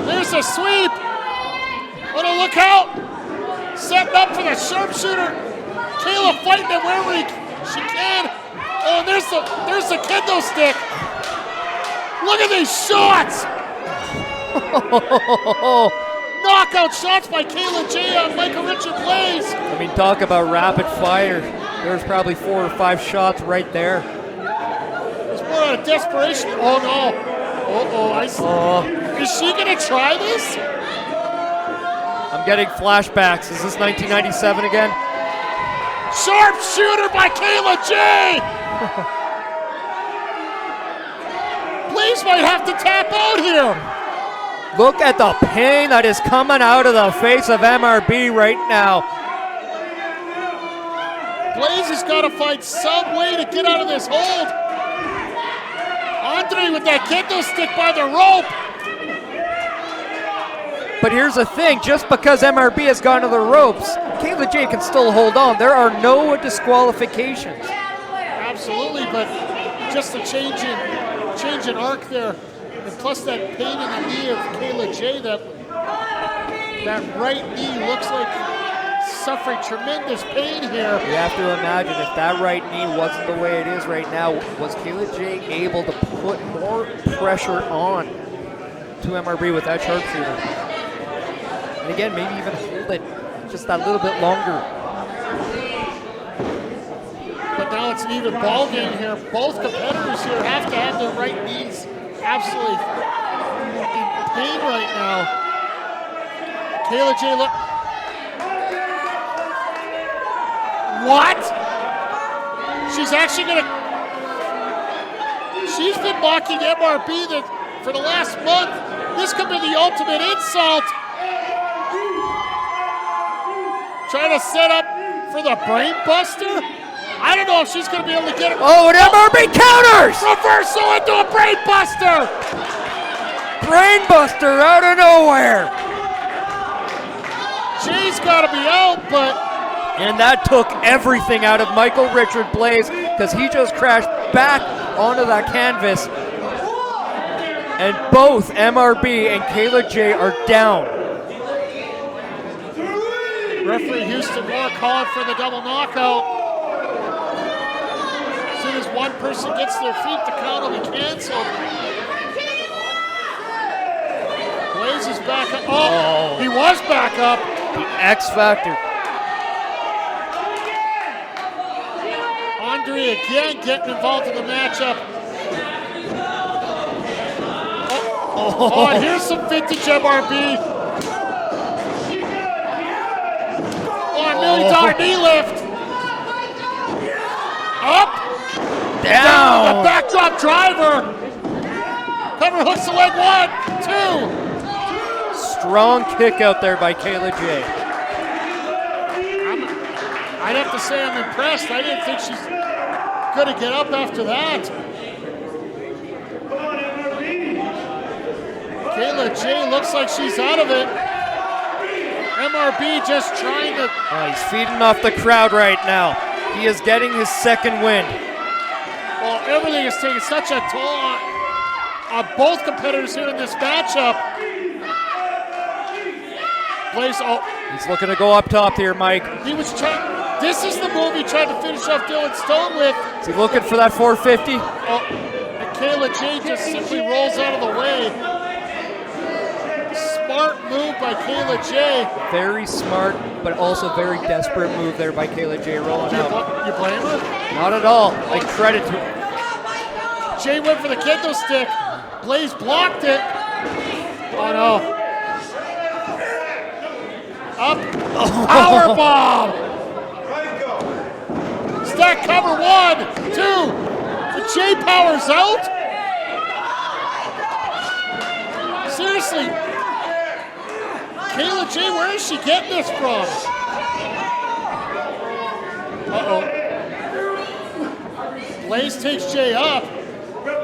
There's a sweep. Oh no, look out! Setting up for the sharpshooter. Kayla fighting it wherever she can. Oh, and there's the kendo stick. Look at these shots! knockout shots by Kayla Jaye on Michael Richard Blais. I mean, talk about rapid fire. There's probably 4 or 5 shots right there. It's more out of desperation. Oh no. I see. Is she gonna try this? I'm getting flashbacks. Is this 1997 again? Sharpshooter by Kayla Jaye. Blais might have to tap out here. Look at the pain that is coming out of the face of MRB right now. Blais has got to find some way to get out of this hold. Andre with that kendo stick by the rope. But here's the thing, just because MRB has gone to the ropes, Kayla Jaye can still hold on. There are no disqualifications. Absolutely, but just a change in arc there. And plus that pain in the knee of Kayla Jaye, that right knee looks like suffering tremendous pain here. You have to imagine if that right knee wasn't the way it is right now, was Kayla Jaye able to put more pressure on to MRB with that sharpshooter? And again, maybe even hold it just that little bit longer. But now it's an even ball game here. Both competitors here have to have their right knees absolutely in pain right now. Kayla Jaye, look. What? She's actually she's been mocking MRB for the last month. This could be the ultimate insult. Trying to set up for the brain buster. I don't know if she's going to be able to get it. Oh, and MRB counters! Reversal into a brain buster! Brain buster out of nowhere! Jaye's got to be out, but... And that took everything out of Michael Richard Blais because he just crashed back onto that canvas. And both MRB and Kayla Jaye are down. Referee Houston Moore calling for the double knockout. As soon as one person gets their feet, the count will be canceled. Blais is back up. Oh, he was back up. The X Factor. Andre again getting involved in the matchup. Oh, and here's some vintage MRB. $1 million knee lift. Up. Down. The backdrop driver. Cover hooks the leg. 1, 2. Strong kick out there by Kayla Jaye. I'd have to say I'm impressed. I didn't think she's going to get up after that. Kayla Jaye looks like she's out of it. MRB just trying to... He's feeding off the crowd right now. He is getting his second win. Well, everything is taking such a toll on both competitors here in this matchup. Blais, he's looking to go up top here, Mike. He was trying... This is the move he tried to finish off Dylan Stone with. Is he looking for that 450? And Kayla Jaye just simply rolls out of the way. Smart move by Kayla Jaye. Very smart, but also very desperate move there by Kayla Jaye rolling out. You blame her? Not at all. I credit to her. Jaye went for the kendo stick. Blais blocked it. Oh no. Up. Power bomb. Stack cover. 1, 2. The Jaye powers out. Seriously. Kayla Jaye, where is she getting this from? Uh-oh. Blais takes Jaye up.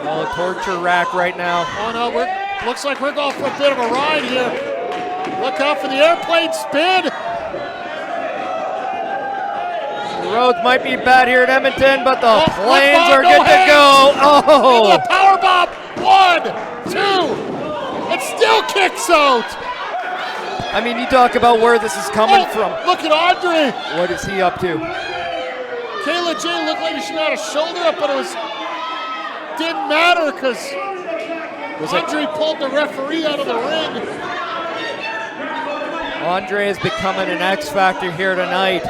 Oh, torture rack right now. Oh no, looks like we're going for a bit of a ride here. Look out for the airplane spin. The roads might be bad here at Edmonton, but the planes are good to go. Oh! Into a power bomb. 1, 2. It still kicks out. I mean, you talk about where this is coming from. Look at Andre. What is he up to? Kayla Jaye looked like she got a shoulder up, but didn't matter because Andre pulled the referee out of the ring. Andre is becoming an X factor here tonight.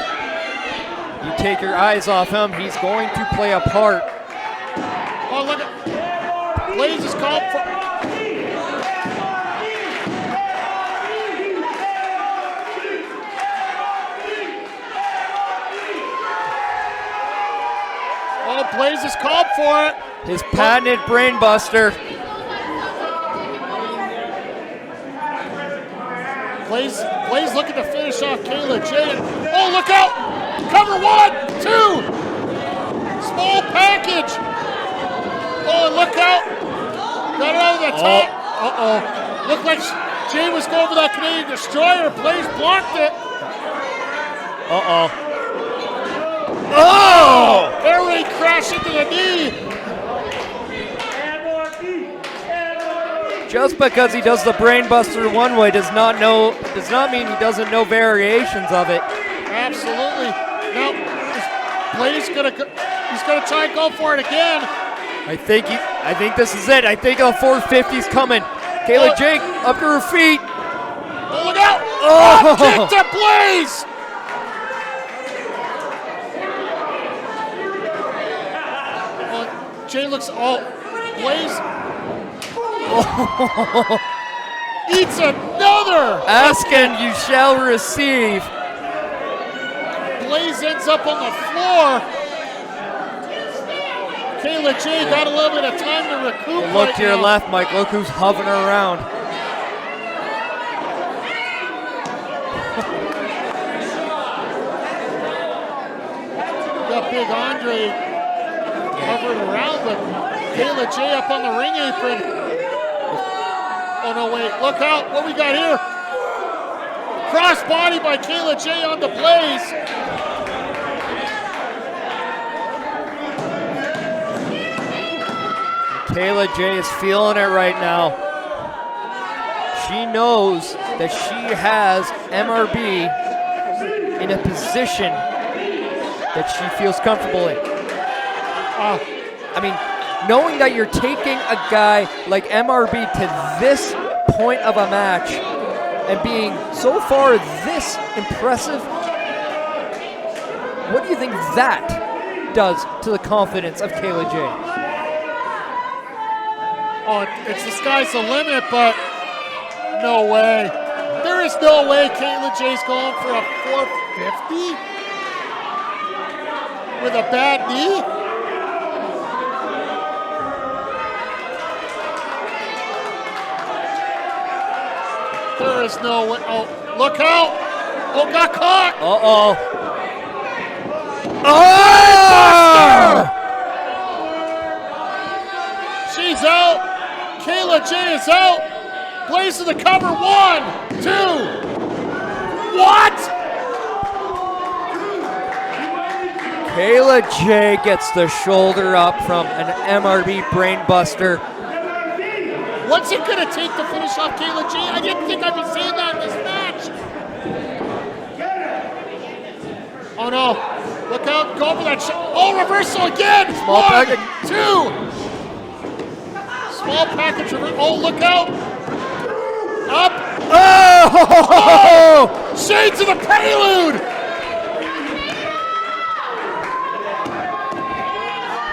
You take your eyes off him, he's going to play a part. Oh, look at Blais is called for. Oh, Blais is called for it. His patented brainbuster. Blais looking to finish off Kayla, Jaye. Oh, look out! Cover 1, 2! Small package! Oh, look out! Got it over the top. Uh-oh. Looked like Jaye was going for that Canadian Destroyer. Blais blocked it. Uh-oh. Oh! Air raid crash into the knee. Just because he does the brainbuster one way does not mean he doesn't know variations of it. Absolutely. Now, Blais he's gonna try and go for it again. I think this is it. I think a 450's coming. Kayla Jaye up to her feet. Oh, look out! Oh! Kick to Blais! Jaye looks Blais. Eats another! Ask and you shall receive. Blais ends up on the floor. Kayla Jaye got a little bit of time to recoup. Look to your left, Mike. Look who's hovering around. Got big Andre hovering around, but Kayla Jaye up on the ring apron. Oh no, wait, look out, what we got here? Cross body by Kayla Jaye on the Blais. Kayla Jaye is feeling it right now. She knows that she has MRB in a position that she feels comfortable in. I mean, knowing that you're taking a guy like MRB to this point of a match and being so far this impressive, what do you think that does to the confidence of Kayla Jaye? Oh, it's the sky's the limit, but no way. There is no way Kayla Jaye's going for a 450 with a bad knee. There is no way. Oh, look out! Oh, got caught! Uh-oh. Oh! She's out. Kayla Jaye is out. Blais to the cover. 1, 2. What? Kayla Jaye gets the shoulder up from an MRB brainbuster. What's it gonna take to finish off Kayla Jaye? I didn't think I'd be saying that in this match. Oh no, look out, go for that shot. Oh, reversal again. Small package. 2. Small package reversal. Oh, look out. Up. Oh! Shades of the Prelude.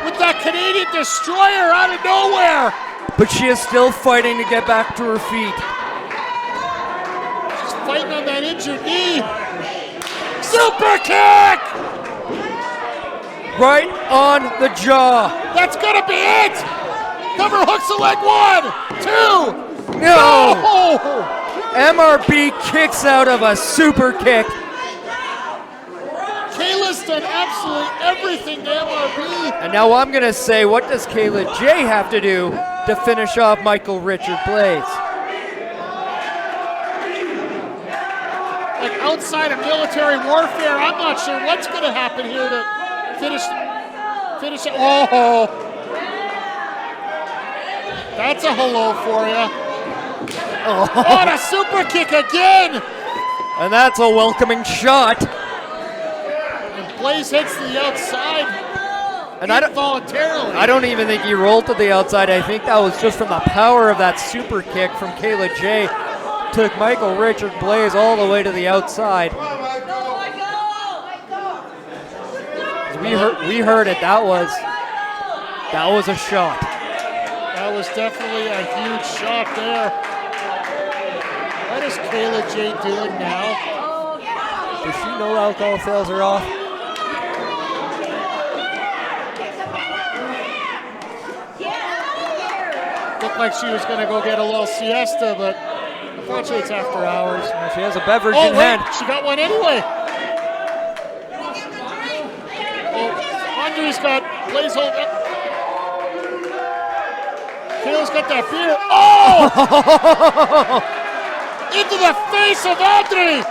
With that Canadian Destroyer out of nowhere. But she is still fighting to get back to her feet. She's fighting on that injured knee. Super kick! Right on the jaw. That's gonna be it! Cover hooks the leg. 1, 2. No! MRB kicks out of a super kick. Kayla's done absolutely everything to MRB. And now I'm gonna say, what does Kayla Jaye have to do to finish off Michael Richard Blais? Like outside of military warfare, I'm not sure what's gonna happen here to finish it. Oh, that's a hello for you. Oh, and a super kick again. And that's a welcoming shot. And Blais hits the outside. And involuntarily. I don't even think he rolled to the outside. I think that was just from the power of that super kick from Kayla Jaye. took Michael Richard Blais all the way to the outside. We heard it. That was a shot. That was definitely a huge shot there. What is Kayla Jaye doing now? Does she know alcohol sales are off? Looked like she was going to go get a little siesta, but unfortunately it's after hours. She has a beverage in hand. She got one anyway. Oh, Andre's got Blais hold up. Kayla's got that beer. Oh! Into the face of Andre!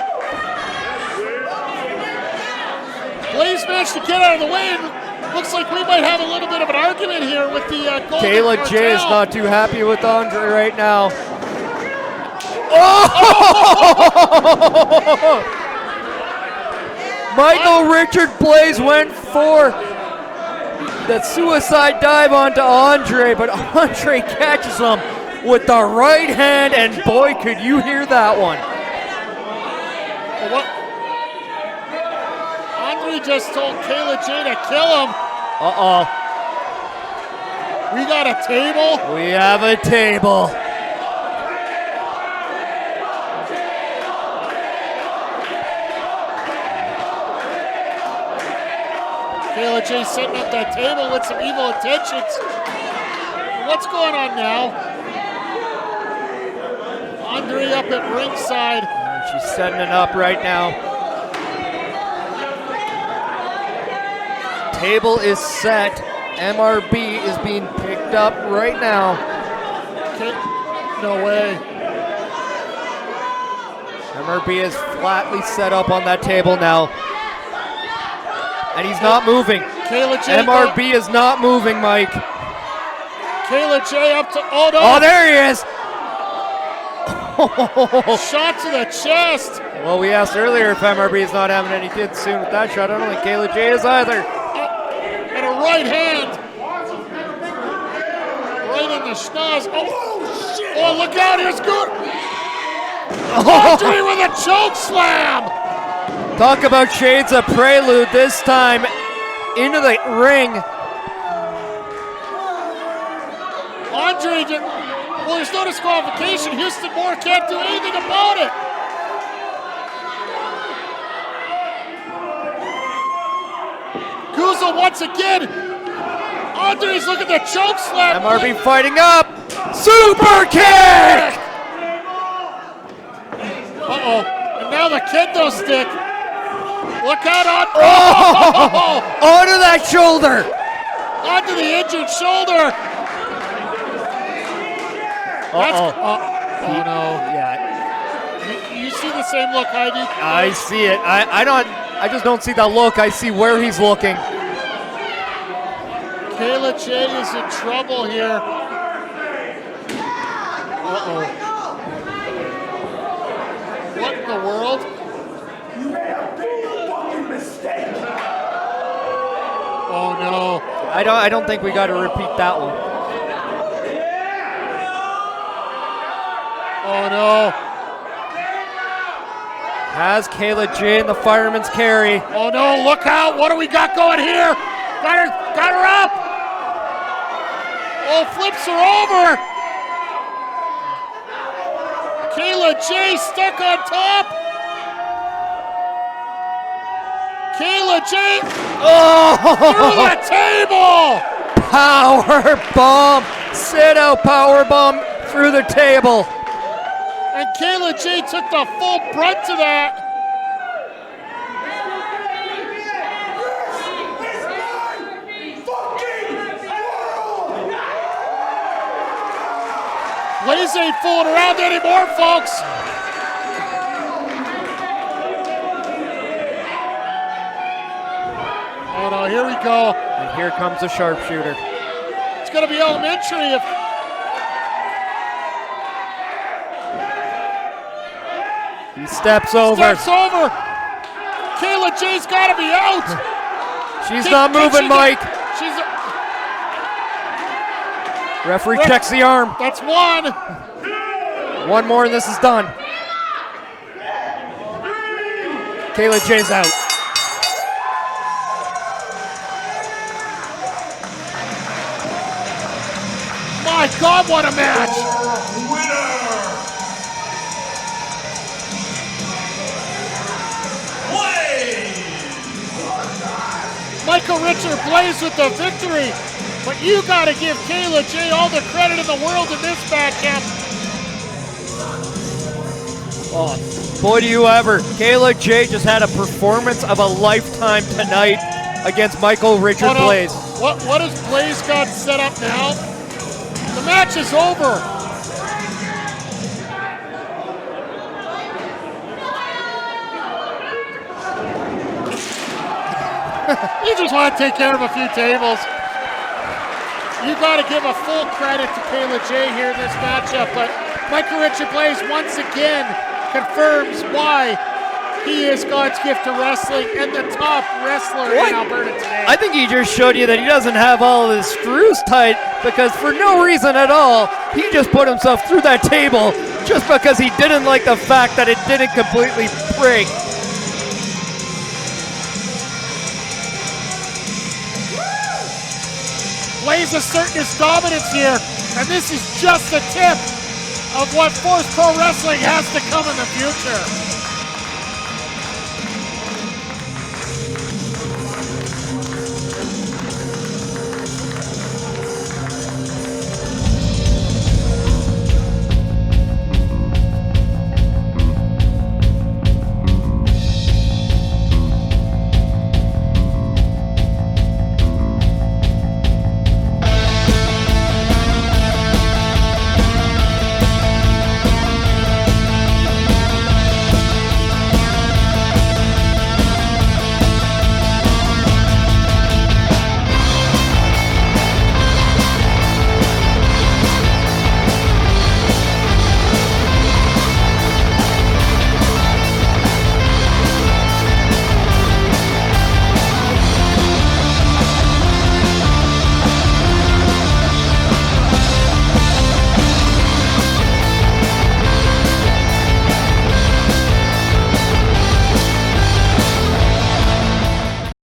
Blais managed to get out of the way, and looks like we might have a little bit of an argument here with the Golden Kayla Cartel. Jaye is not too happy with Andre right now. Oh! Michael Richard Blais went for that suicide dive onto Andre, but Andre catches him with the right hand, and boy, could you hear that one. What? Andre just told Kayla Jaye to kill him. Uh-oh. We got a table? We have a table. Kayla Jaye setting up that table with some evil intentions. What's going on now? Andre up at ringside. She's setting it up right now. Table is set. MRB is being picked up right now. No way. MRB is flatly set up on that table now. And he's not moving. Kayla Jaye. MRB is not moving, Mike. Kayla Jaye up to, oh no. Oh, there he is. Shot to the chest. Well, we asked earlier if MRB is not having any kids soon with that shot. I don't think Kayla Jaye is either. And a right hand. Right in the schnoz. Oh, shit. Oh, look out, here's good. Andre with a choke slam. Talk about shades of Prelude this time into the ring. Andre, well, there's no disqualification. Houston Moore can't do anything about it. Guzzo once again. Andre's looking at the choke slam. MRB fighting up. Super kick! Uh-oh. And now the kendo stick. Look out on. Oh! Onto that shoulder. Onto the injured shoulder. Uh-oh. Oh no. Yeah. You see the same look I do? I see it. I just don't see that look. I see where he's looking. Kayla Jaye is in trouble here. Uh-oh. What in the world? You made a big fucking mistake. Oh no. I don't think we got to repeat that one. Oh no. Has Kayla Jaye in the fireman's carry. Oh no, look out. What do we got going here? Got her up. Oh, flips her over. Kayla Jaye stuck on top. Kayla Jaye through the table. Power bomb. Sit out power bomb through the table. And Kayla Jaye took the full brunt of that. Blais ain't fooling around anymore, folks. Oh no, here we go. And here comes the sharpshooter. It's gonna be elementary if. He steps over. Steps over. Kayla Jaye's gotta be out. She's not moving, Mike. She's. Referee checks the arm. That's one. One more and this is done. Kayla Jaye's out. My God, what a match! Michael Richard Blais with the victory, but you got to give Kayla Jaye all the credit in the world in this matchup. Oh, boy, do you ever. Kayla Jaye just had a performance of a lifetime tonight against Michael Richard Blais. What has Blais got set up now? The match is over. You just want to take care of a few tables. You got to give a full credit to Kayla Jaye here in this matchup, but Michael Richard Blais once again confirms why he is God's gift to wrestling and the top wrestler in Alberta today. I think he just showed you that he doesn't have all of his screws tight, because for no reason at all, he just put himself through that table just because he didn't like the fact that it didn't completely break. Blais asserting his dominance here, and this is just the tip of what Force Pro Wrestling has to come in the future.